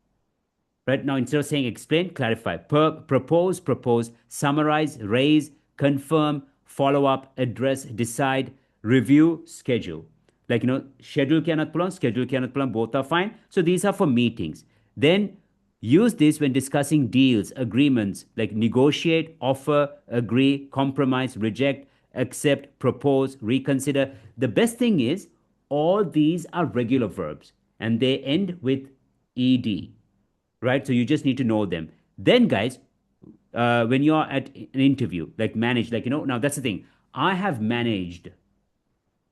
Right now, instead of saying explain, clarify. Propose, propose, summarize, raise, confirm, follow up, address, decide, review, schedule. Like, schedule cannot pull on, schedule cannot pull on, both are fine. So these are for meetings. Then use this when discussing deals, agreements, like negotiate, offer, agree, compromise, reject, accept, propose, reconsider. The best thing is all these are regular verbs and they end with ed, right? So you just need to know them. Then, guys, when you're at an interview, like manage, like, now that's the thing. I have managed,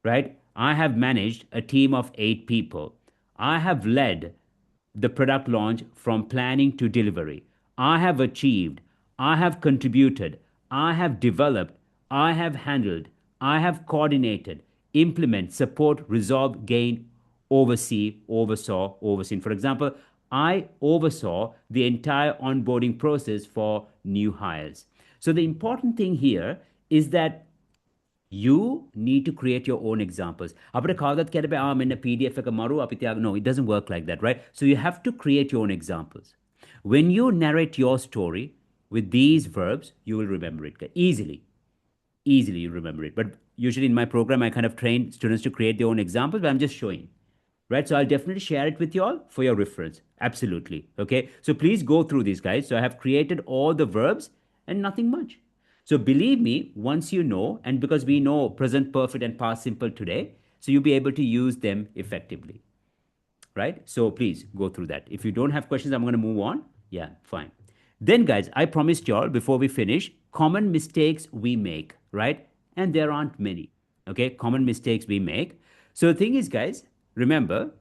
right? I have managed a team of 8 people. I have led the product launch from planning to delivery. I have achieved, I have contributed, I have developed, I have handled, I have coordinated, implement, support, resolve, gain, oversee, oversaw, overseen. For example, I oversaw the entire onboarding process for new hires. So the important thing here is that you need to create your own examples. අපිට කවදත් කියන්න බෑ මෙන්න PDF එක මරු අපි තියාගෙන. No, it doesn't work like that, right? So you have to create your own examples. When you narrate your story with these verbs, you will remember it easily. Easily you remember it. But usually in my program, I kind of train students to create their own examples, but I'm just showing. Right? So I'll definitely share it with you all for your reference. Absolutely. Okay. So please go through these, guys. So I have created all the verbs and nothing much. So believe me, once you know, and because we know present perfect and past simple today, so you'll be able to use them effectively. Right? So please go through that. If you don't have questions, I'm going to move on. Yeah, fine. Then, guys, I promised y'all before we finish, common mistakes we make, right? And there aren't many. Okay, common mistakes we make. So the thing is, guys, remember,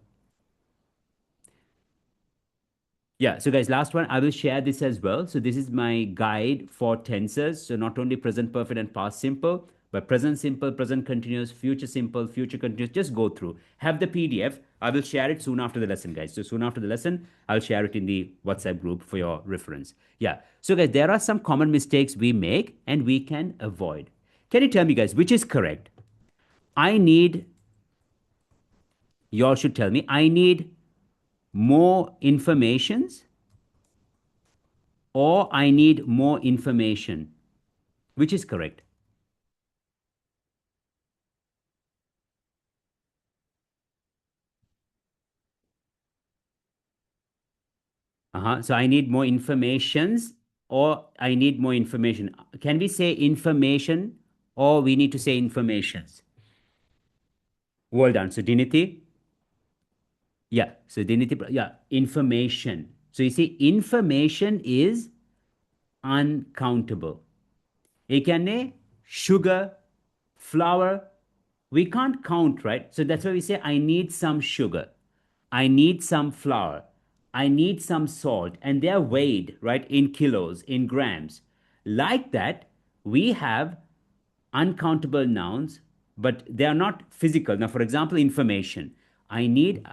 yeah, so guys, last one, I will share this as well. So this is my guide for tenses. So not only present perfect and past simple, but present simple, present continuous, future simple, future continuous. Just go through. Have the PDF. I will share it soon after the lesson, guys. So soon after the lesson, I'll share it in the WhatsApp group for your reference. Yeah. So guys, there are some common mistakes we make and we can avoid. Can you tell me, guys, which is correct? Y'all should tell me, I need more informations or I need more information. Which is correct? So I need more informations or I need more information. Can we say information or we need to say informations? Well done. So Diniti? Yeah. So Diniti, yeah, information. So you see, information is uncountable. Ekane, sugar, flour, we can't count, right? So that's why we say, I need some sugar. I need some flour. I need some salt. And they're weighed, right, in kilos, in grams. Like that, we have uncountable nouns, but they are not physical. Now, for example, information. I need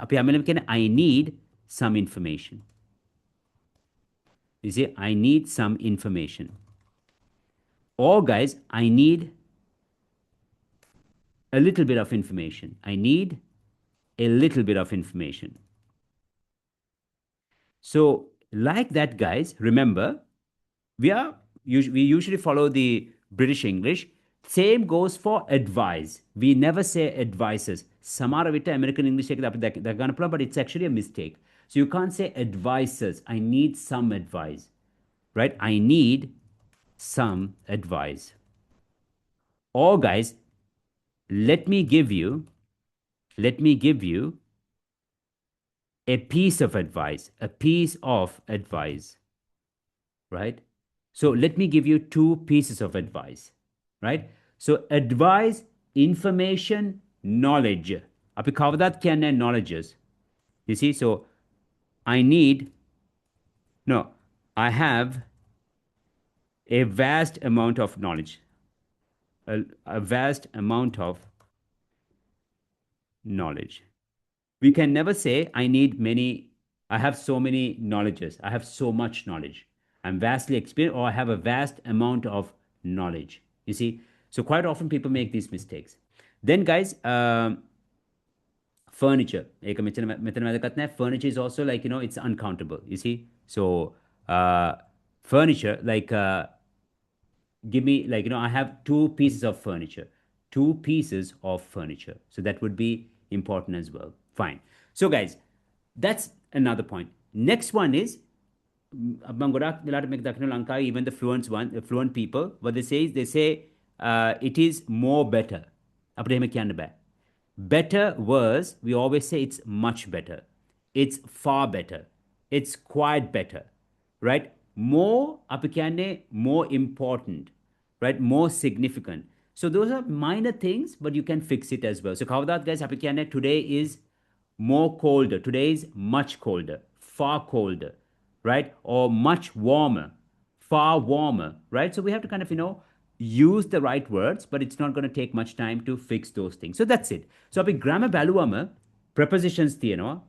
some information. You see, I need some information. Or, guys, I need a little bit of information. I need a little bit of information. So, like that, guys, remember, we usually follow the British English. Same goes for advise. We never say advices. Samara vita American English, but it's actually a mistake. So you can't say advices. I need some advice, right? I need some advice. Or, guys, let me give you a piece of advice, right? So let me give you 2 pieces of advice, right? So advice, information, knowledge. Api kavadat kyanne knowledges. You see, so I have a vast amount of knowledge. A vast amount of knowledge. We can never say, I have so many knowledges, I have so much knowledge, I'm vastly experienced, or I have a vast amount of knowledge. You see? So quite often people make these mistakes. Then, guys, furniture. Furniture is also like, it's uncountable. You see? So, furniture, like, give me, like, I have two pieces of furniture. Two pieces of furniture. So that would be important as well. Fine. So, guys, that's another point. Next one is, even the fluent people, what they say is, it is more better. Better was, we always say it's much better. It's far better. It's quite better. Right? More, more important. Right? More significant. So those are minor things, but you can fix it as well. So Kavadat, guys, today is more colder. Today is much colder. Far colder. Right? Or much warmer. Far warmer. Right? So we have to kind of, use the right words, but it's not going to take much time to fix those things. So that's it. So අපි grammar බැලුවම prepositions තියෙනවා,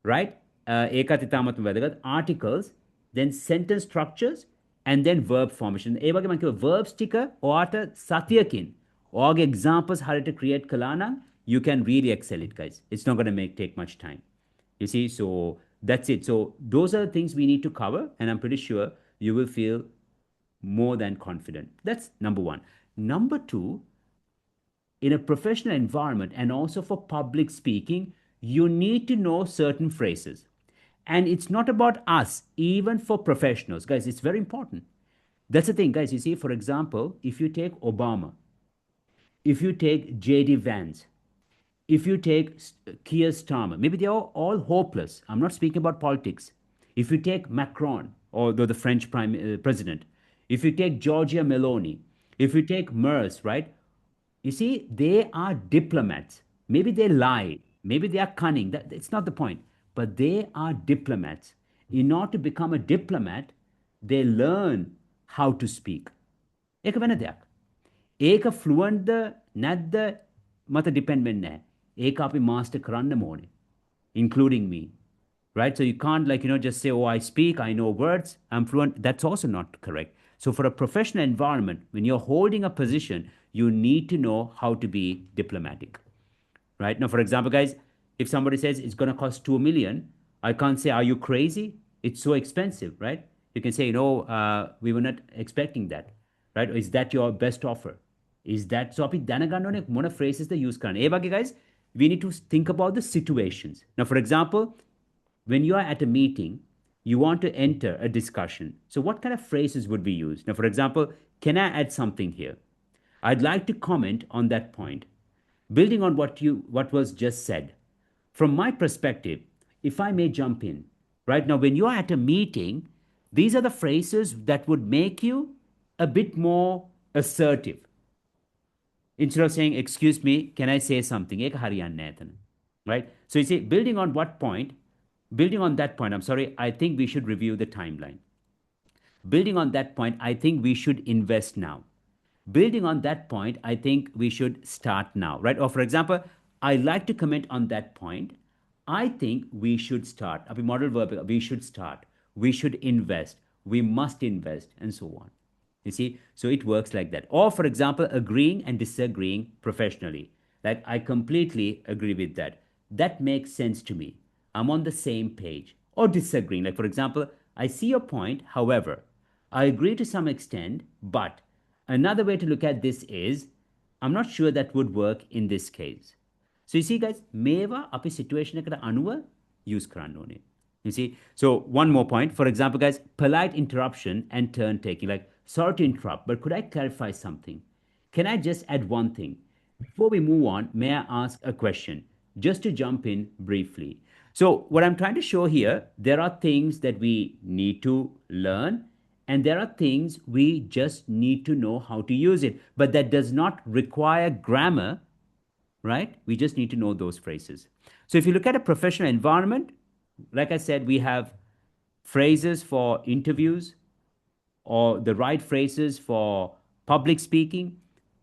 right? ඒකත් ඉතාමත් වැදගත්. Articles, then sentence structures, and then verb formation. ඒ වගේ මම කිව්වා verbs ටික ඔයාට සතියකින් ඔයාගේ examples හරියට create කළා නම් you can really excel it, guys. It's not going to take much time. You see, so that's it. So those are the things we need to cover, and I'm pretty sure you will feel more than confident. That's number one. Number two, in a professional environment and also for public speaking, you need to know certain phrases. And it's not about us, even for professionals. Guys, it's very important. That's the thing, guys. You see, for example, if you take Obama, if you take J.D. Vance, if you take Keir Starmer, maybe they are all hopeless. I'm not speaking about politics. If you take Macron, or the French president, if you take Giorgia Meloni, if you take Merz, right? You see, they are diplomats. Maybe they lie. Maybe they are cunning. It's not the point. But they are diplomats. In order to become a diplomat, they learn how to speak. ඒක වෙන දෙයක්. ඒක fluent ද නැද්ද මත depend වෙන්නේ නැහැ. ඒක අපි master කරන්න ඕනේ. Including me. Right? So you can't just say, oh, I speak, I know words, I'm fluent. That's also not correct. So for a professional environment, when you're holding a position, you need to know how to be diplomatic. Right? Now, for example, guys, if somebody says it's going to cost 2 million, I can't say, are you crazy? It's so expensive, right? You can say, we were not expecting that. Right? Or is that your best offer? Is that so? අපි දැනගන්න ඕනේ මොන phrases they use කරන්න. ඒ වගේ, guys, we need to think about the situations. Now, for example, when you are at a meeting, you want to enter a discussion. So what kind of phrases would be used? Now, for example, can I add something here? I'd like to comment on that point. Building on what was just said. From my perspective, if I may jump in, right now, when you are at a meeting, these are the phrases that would make you a bit more assertive. Instead of saying, excuse me, can I say something? Right? So you see, building on that point, I think we should review the timeline. Building on that point, I think we should invest now. Building on that point, I think we should start now, right? Or for example, I like to comment on that point. I think we should start. Model verb, we should start. We should invest. We must invest, and so on. You see? So it works like that. Or for example, agreeing and disagreeing professionally. Like, I completely agree with that. That makes sense to me. I'm on the same page. Or disagreeing. Like, for example, I see your point. However, I agree to some extent, but another way to look at this is, I'm not sure that would work in this case. So you see, guys, මේවා අපි situation එකට අනුව use කරන්න ඕනේ. You see? So one more point. For example, guys, polite interruption and turn taking. Like, sorry to interrupt, but could I clarify something? Can I just add one thing? Before we move on, may I ask a question? Just to jump in briefly. So what I'm trying to show here, there are things that we need to learn, and there are things we just need to know how to use it. But that does not require grammar, right? We just need to know those phrases. So if you look at a professional environment, like I said, we have phrases for interviews, or the right phrases for public speaking,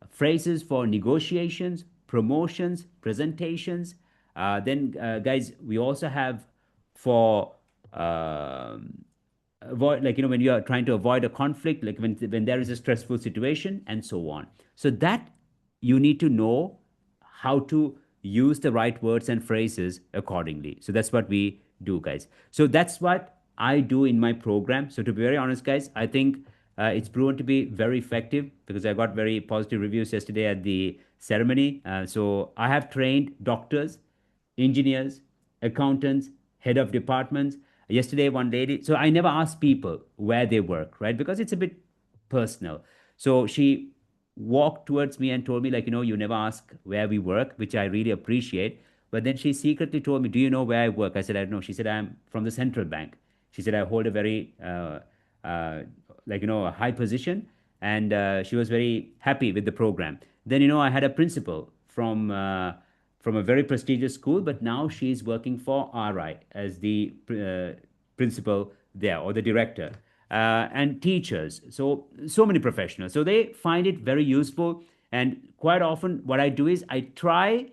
phrases for negotiations, promotions, presentations, Then, guys, we also have for avoid, like, when you are trying to avoid a conflict, like when there is a stressful situation and so on. So that you need to know how to use the right words and phrases accordingly. So that's what we do, guys. So that's what I do in my program. So to be very honest, guys, I think it's proven to be very effective because I got very positive reviews yesterday at the ceremony. So I have trained doctors, engineers, accountants, head of departments. Yesterday, one lady, so I never ask people where they work, right? Because it's a bit personal. So she walked towards me and told me, like, you never ask where we work, which I really appreciate. But then she secretly told me, do you know where I work? I said, I don't know. She said, I'm from the central bank. She said, I hold a very, uh, a high position. And she was very happy with the program. Then, I had a principal from a very prestigious school, but now she's working for RI as the principal there or the director, and teachers. So many professionals. So they find it very useful. And quite often, what I do is I try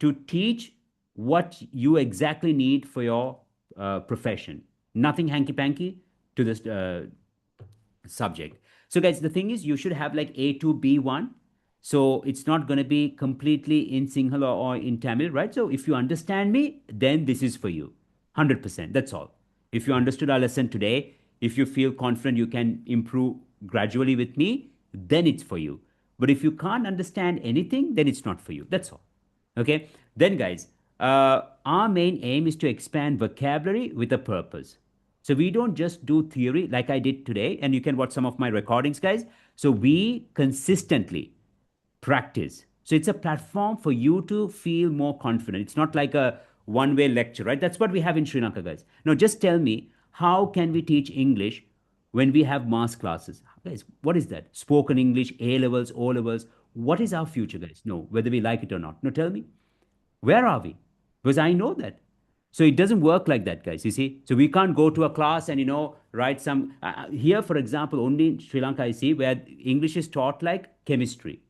to teach what you exactly need for your profession. Nothing hanky panky to this subject. So, guys, the thing is, you should have like A2, B1. So it's not going to be completely in Sinhala or in Tamil, right? So if you understand me, then this is for you. 100%. That's all. If you understood our lesson today, if you feel confident you can improve gradually with me, then it's for you. But if you can't understand anything, then it's not for you. That's all. Okay? Then, guys, our main aim is to expand vocabulary with a purpose. So we don't just do theory like I did today, and you can watch some of my recordings, guys. So we consistently practice. So it's a platform for you to feel more confident. It's not like a one-way lecture, right? That's what we have in Sri Lanka, guys. Now, just tell me, how can we teach English when we have mass classes? Guys, what is that? Spoken English, A levels, O levels. What is our future, guys? No, whether we like it or not. No, tell me. Where are we? Because I know that. So it doesn't work like that, guys. You see? So we can't go to a class and, write some. Here, for example, only in Sri Lanka, I see where English is taught like chemistry.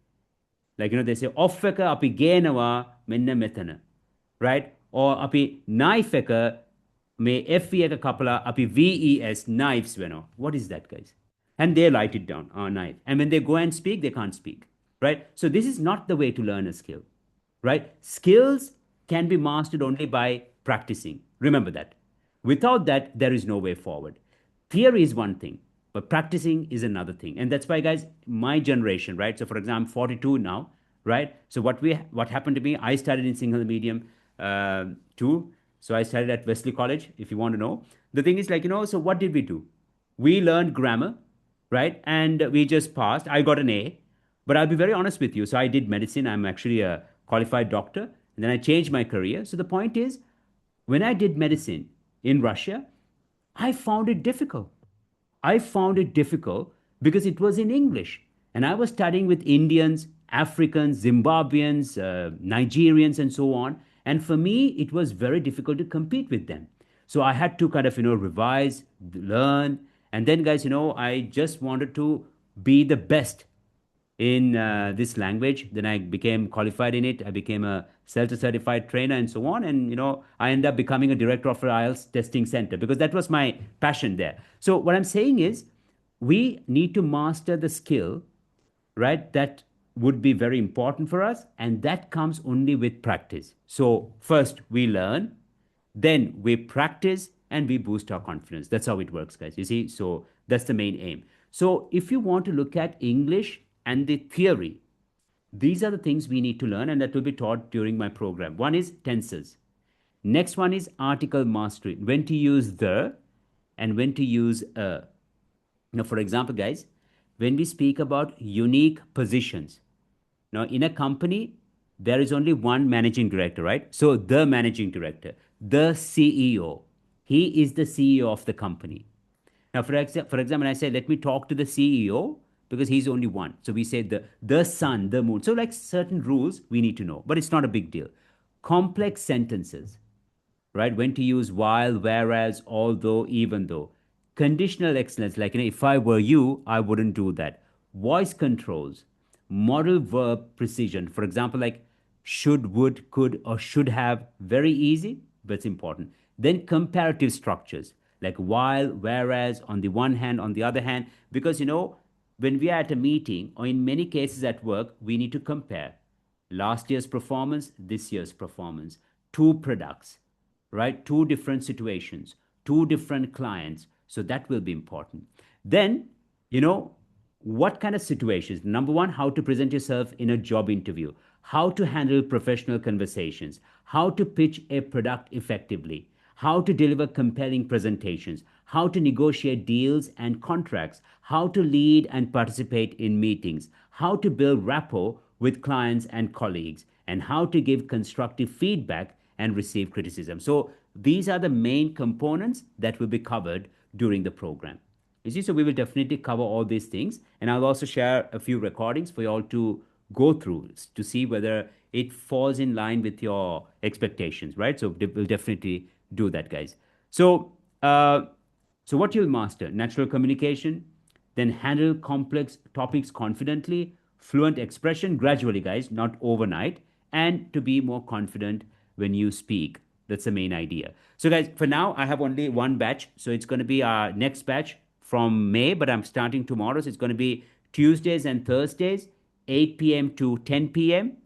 Like, they say, off එක අපි ගේනවා මෙන්න මෙතන. Right? Or අපි knife එක මේ FE එක කපලා අපි VES knives වෙනවා. What is that, guys? And they write it down, knife. And when they go and speak, they can't speak. Right? So this is not the way to learn a skill. Right? Skills can be mastered only by practicing. Remember that. Without that, there is no way forward. Theory is one thing, but practicing is another thing. And that's why, guys, my generation, right? So, for example, I'm 42 now, right? So what happened to me, I started in Sinhala medium too. So I started at Wesley College, if you want to know. The thing is, like, so what did we do? We learned grammar, right? And we just passed. I got an A. But I'll be very honest with you. So I did medicine. I'm actually a qualified doctor. And then I changed my career. So the point is, when I did medicine in Russia, I found it difficult. I found it difficult because it was in English. And I was studying with Indians, Africans, Zimbabweans, Nigerians, and so on. And for me, it was very difficult to compete with them. So I had to kind of, revise, learn. And then, guys, I just wanted to be the best in this language. Then I became qualified in it. I became a certified trainer and so on. And, I ended up becoming a director of an IELTS testing center because that was my passion there. So what I'm saying is we need to master the skill, right? That would be very important for us. And that comes only with practice. So first we learn, then we practice, and we boost our confidence. That's how it works, guys. You see? So that's the main aim. So if you want to look at English and the theory, these are the things we need to learn, and that will be taught during my program. One is tenses. Next one is article mastery. When to use the and when to use a. Now, for example, guys, when we speak about unique positions, now in a company, there is only one managing director, right? So the managing director, the CEO, he is the CEO of the company. Now, for example, I say, let me talk to the CEO, because he's only one. So we say the sun, the moon. So like certain rules we need to know, but it's not a big deal. Complex sentences, right? When to use while, whereas, although, even though. Conditional excellence, like, if I were you, I wouldn't do that. Voice controls, modal verb precision. For example, like, should, would, could, or should have, very easy, but it's important. Then comparative structures like while, whereas, on the one hand, on the other hand, because when we are at a meeting or in many cases at work, we need to compare last year's performance, this year's performance, two products, right? Two different situations, two different clients. So that will be important. Then, what kind of situations? Number one, how to present yourself in a job interview, how to handle professional conversations, how to pitch a product effectively, how to deliver compelling presentations, how to negotiate deals and contracts, how to lead and participate in meetings, how to build rapport with clients and colleagues, and how to give constructive feedback and receive criticism. So these are the main components that will be covered during the program. You see, so we will definitely cover all these things, and I'll also share a few recordings for you all to go through to see whether it falls in line with your expectations, right? So we'll definitely do that, guys. So, so what you'll master: natural communication, then handle complex topics confidently, fluent expression gradually, guys, not overnight, and to be more confident when you speak. That's the main idea. So, guys, for now, I have only one batch. So it's going to be our next batch from May, but I'm starting tomorrow. So it's going to be Tuesdays and Thursdays, 8 p.m. to 10 p.m.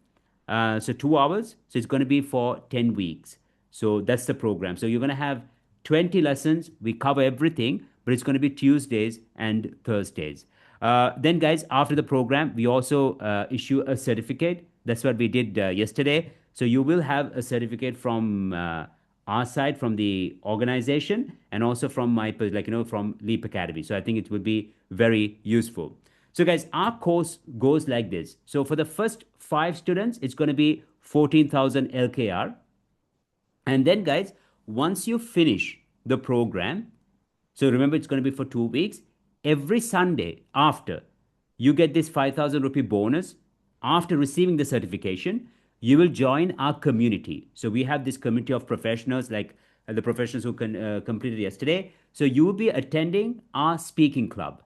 So 2 hours. So it's going to be for 10 weeks. So that's the program. So you're going to have 20 lessons. We cover everything, but it's going to be Tuesdays and Thursdays. Then, guys, after the program, we also issue a certificate. That's what we did yesterday. So you will have a certificate from our side, from the organization, and also from my, from Leap Academy. So I think it will be very useful. So, guys, our course goes like this. So for the first 5 students, it's going to be 14,000 LKR. And then, guys, once you finish the program, so remember, it's going to be for 2 weeks. Every Sunday after, you get this 5,000 rupee bonus. After receiving the certification, you will join our community. So we have this community of professionals, like the professionals who completed yesterday. So you will be attending our speaking club.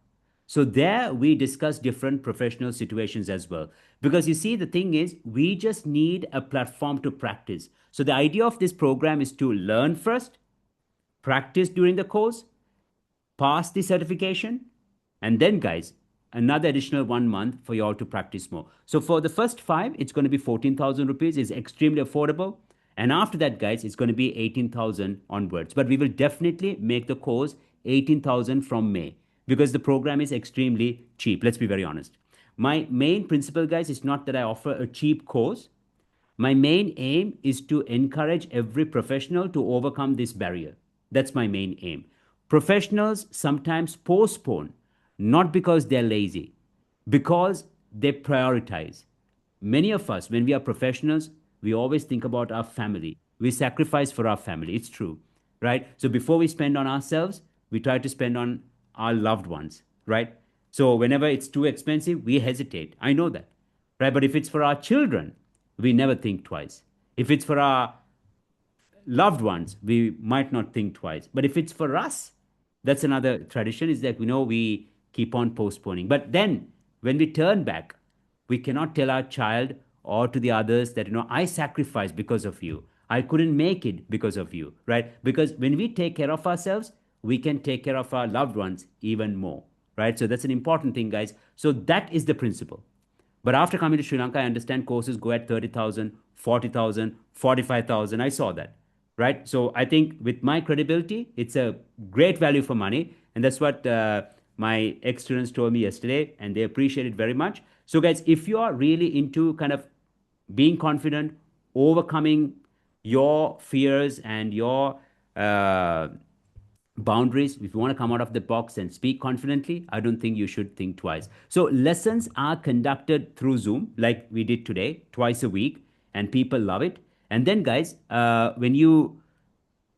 So there we discuss different professional situations as well. Because you see, the thing is, we just need a platform to practice. So the idea of this program is to learn first, practice during the course, pass the certification, and then, guys, another additional 1 month for you all to practice more. So for the first 5, it's going to be 14,000 rupees. It's extremely affordable. And after that, guys, it's going to be 18,000 onwards. But we will definitely make the course 18,000 from May, because the program is extremely cheap. Let's be very honest. My main principle, guys, is not that I offer a cheap course. My main aim is to encourage every professional to overcome this barrier. That's my main aim. Professionals sometimes postpone, not because they're lazy, because they prioritize. Many of us, when we are professionals, we always think about our family. We sacrifice for our family. It's true, right? So before we spend on ourselves, we try to spend on our loved ones, right? So whenever it's too expensive, we hesitate. I know that, right? But if it's for our children, we never think twice. If it's for our loved ones, we might not think twice. But if it's for us, that's another tradition, is that we keep on postponing. But then when we turn back, we cannot tell our child or to the others that, I sacrificed because of you. I couldn't make it because of you, right? Because when we take care of ourselves, we can take care of our loved ones even more, right? So that's an important thing, guys. So that is the principle. But after coming to Sri Lanka, I understand courses go at 30,000, 40,000, 45,000. I saw that, right? So I think with my credibility, it's a great value for money. And that's what my ex-students told me yesterday, and they appreciate it very much. So, guys, if you are really into kind of being confident, overcoming your fears and your boundaries, if you want to come out of the box and speak confidently, I don't think you should think twice. So lessons are conducted through Zoom, like we did today, twice a week, and people love it. And then, guys, when you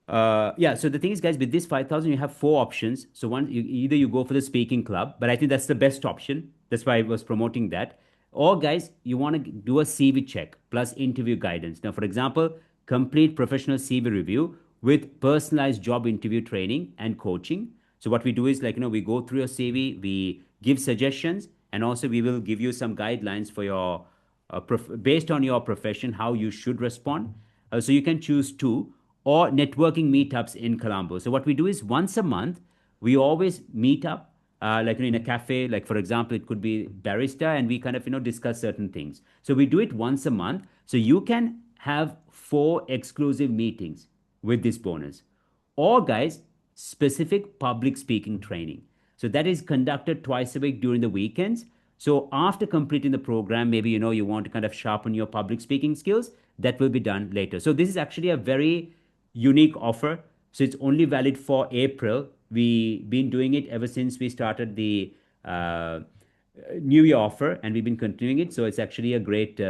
so the thing is, guys, with this 5,000, you have 4 options. So one, either you go for the speaking club, but I think that's the best option. That's why I was promoting that. Or, guys, you want to do a CV check plus interview guidance. Now, for example, complete professional CV review with personalized job interview training and coaching. So what we do is, we go through your CV, we give suggestions, and also we will give you some guidelines for your based on your profession, how you should respond. So you can choose two, or networking meetups in Colombo. So what we do is once a month, we always meet up, like in a cafe. Like for example, it could be barista, and we kind of discuss certain things. So we do it once a month. So you can have 4 exclusive meetings with this bonus, or guys, specific public speaking training. So that is conducted twice a week during the weekends. So after completing the program, maybe you want to kind of sharpen your public speaking skills. That will be done later. So this is actually a very unique offer. So it's only valid for April. We've been doing it ever since we started the New Year offer, and we've been continuing it. So it's actually a great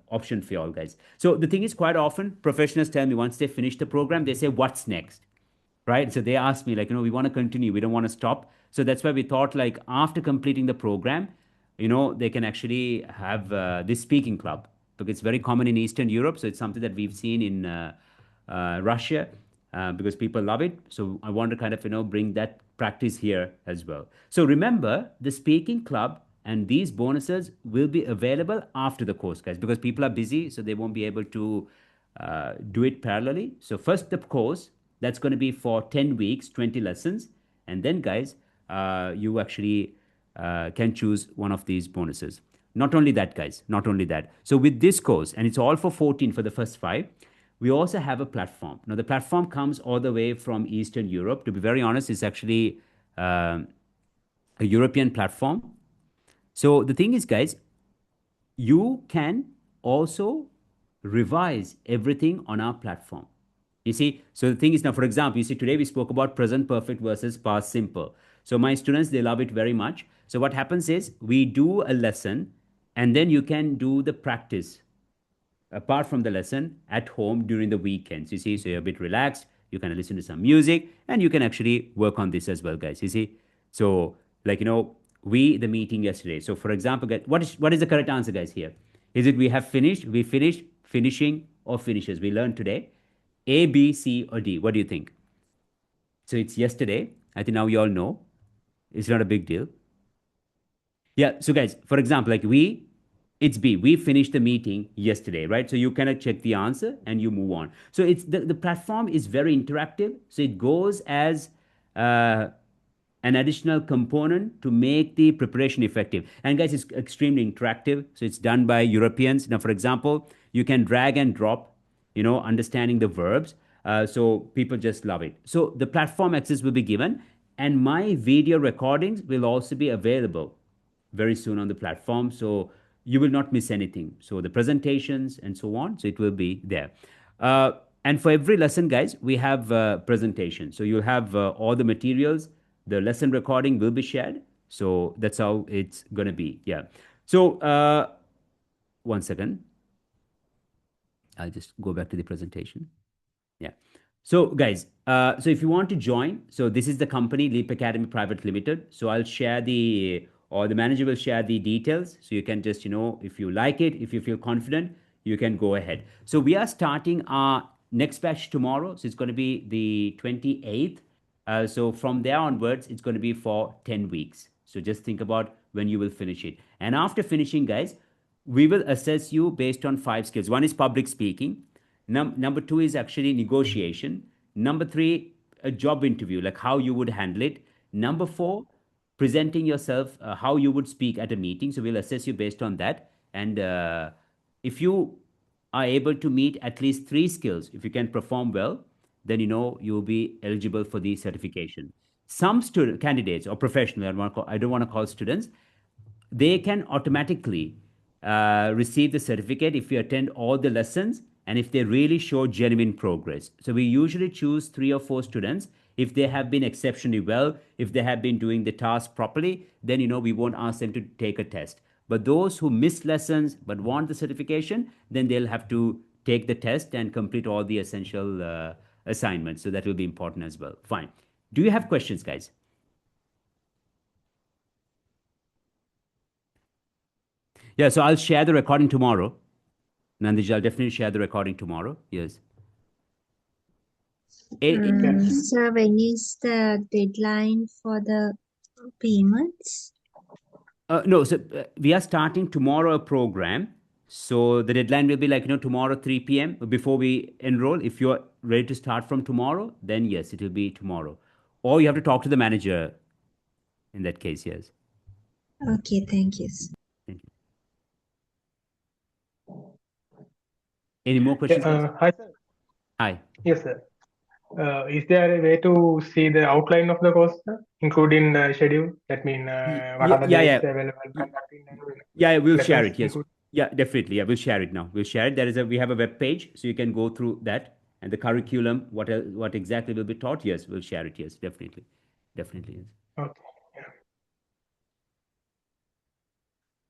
option for you all guys. So the thing is, quite often professionals tell me once they finish the program, they say, "What's next?" Right? So they ask me like, we want to continue. We don't want to stop. So that's why we thought like after completing the program, they can actually have this speaking club, because it's very common in Eastern Europe. So it's something that we've seen in Russia, because people love it. So I want to kind of, bring that practice here as well. So remember, the speaking club and these bonuses will be available after the course, guys, because people are busy, so they won't be able to do it parallelly. So first the course, that's going to be for 10 weeks, 20 lessons. And then, guys, you actually can choose one of these bonuses. Not only that, guys, not only that. So with this course, and it's all for 14 for the first 5, we also have a platform. Now, the platform comes all the way from Eastern Europe. To be very honest, it's actually a European platform. So the thing is, guys, you can also revise everything on our platform. You see, so the thing is now, for example, you see, today we spoke about present perfect versus past simple. So my students, they love it very much. So what happens is we do a lesson, and then you can do the practice apart from the lesson at home during the weekends. You see, so you're a bit relaxed. You can listen to some music, and you can actually work on this as well, guys. You see, so like the meeting yesterday. So for example, guys, what is the correct answer, guys? Here is it: we have finished, we finished, finishing, or finishes. We learned today. A, B, C, or D? What do you think? So it's yesterday. I think now you all know. It's not a big deal. Yeah. So guys, for example, like it's B. We finished the meeting yesterday, right? So you cannot check the answer and you move on. So it's the platform is very interactive. So it goes as an additional component to make the preparation effective. And guys, it's extremely interactive. So it's done by Europeans. Now, for example, you can drag and drop, understanding the verbs. So people just love it. So the platform access will be given, and my video recordings will also be available very soon on the platform. So you will not miss anything. So the presentations and so on. So it will be there. And for every lesson, guys, we have presentation. So you'll have all the materials. The lesson recording will be shared. So that's how it's going to be. Yeah. So 1 second. I'll just go back to the presentation. Yeah. So guys, so if you want to join, so this is the company, Leap Academy Private Limited. So I'll share the manager will share the details. So you can just, if you like it, if you feel confident, you can go ahead. So we are starting our next batch tomorrow. So it's going to be the 28th. So from there onwards, it's going to be for 10 weeks. So just think about when you will finish it. And after finishing, guys, we will assess you based on 5 skills. One is public speaking. Number 2 is actually negotiation. Number 3, a job interview, like how you would handle it. Number 4, presenting yourself, how you would speak at a meeting. So we'll assess you based on that. And if you are able to meet at least 3 skills, if you can perform well, then you'll be eligible for the certification. Some candidates or professionals, I don't want to call students, they can automatically receive the certificate if you attend all the lessons and if they really show genuine progress. So we usually choose 3 or 4 students. If they have been exceptionally well, if they have been doing the task properly, then we won't ask them to take a test. But those who miss lessons but want the certification, then they'll have to take the test and complete all the essential assignments. So that will be important as well. Fine. Do you have questions, guys? Yeah, so I'll share the recording tomorrow. Nandij, I'll definitely share the recording tomorrow. Yes. So when is the deadline for the payments? No, so we are starting tomorrow a program. So the deadline will be like, tomorrow 3 p.m. before we enroll. If you're ready to start from tomorrow, then yes, it will be tomorrow. Or you have to talk to the manager in that case, yes. Okay, thank you. Thank you. Any more questions? guys? Hi, sir. Hi. Yes, sir. Is there a way to see the outline of the course, sir, including the schedule? That means what are the dates available, conducting Yeah, we'll share lessons it. Yes. include? Yeah, definitely. Yeah, we'll share it now. We'll share it. We have a web page, so you can go through that and the curriculum. What exactly will be taught? Yes, we'll share it. Yes, definitely. Yes. Okay.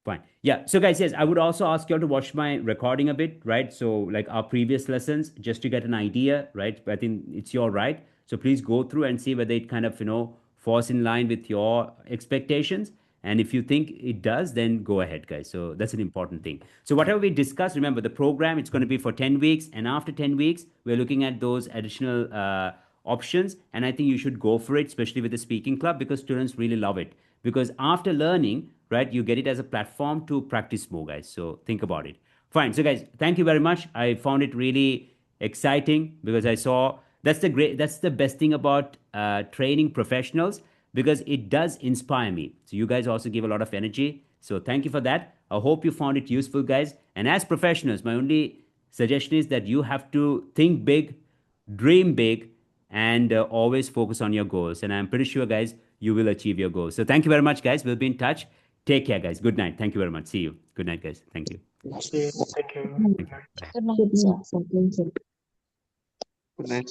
Fine. Yeah. So guys, yes, I would also ask you all to watch my recording a bit, right? So like our previous lessons, just to get an idea, right? I think it's your right. So please go through and see whether it kind of, falls in line with your expectations. And if you think it does, then go ahead, guys. So that's an important thing. So whatever we discuss, remember the program, it's going to be for 10 weeks. And after 10 weeks, we're looking at those additional options. And I think you should go for it, especially with the speaking club, because students really love it. Because after learning, right, you get it as a platform to practice more, guys. So think about it. Fine. So guys, thank you very much. I found it really exciting because I saw that's the best thing about training professionals, because it does inspire me. So you guys also give a lot of energy. So thank you for that. I hope you found it useful, guys. And as professionals, my only suggestion is that you have to think big, dream big, and always focus on your goals. And I'm pretty sure, guys, you will achieve your goals. So thank you very much, guys. We'll be in touch. Take care, guys. Good night. Thank you very much. See you. Good night, guys. Thank you. Okay, thank you. Good night, sir. Thank you. Good night.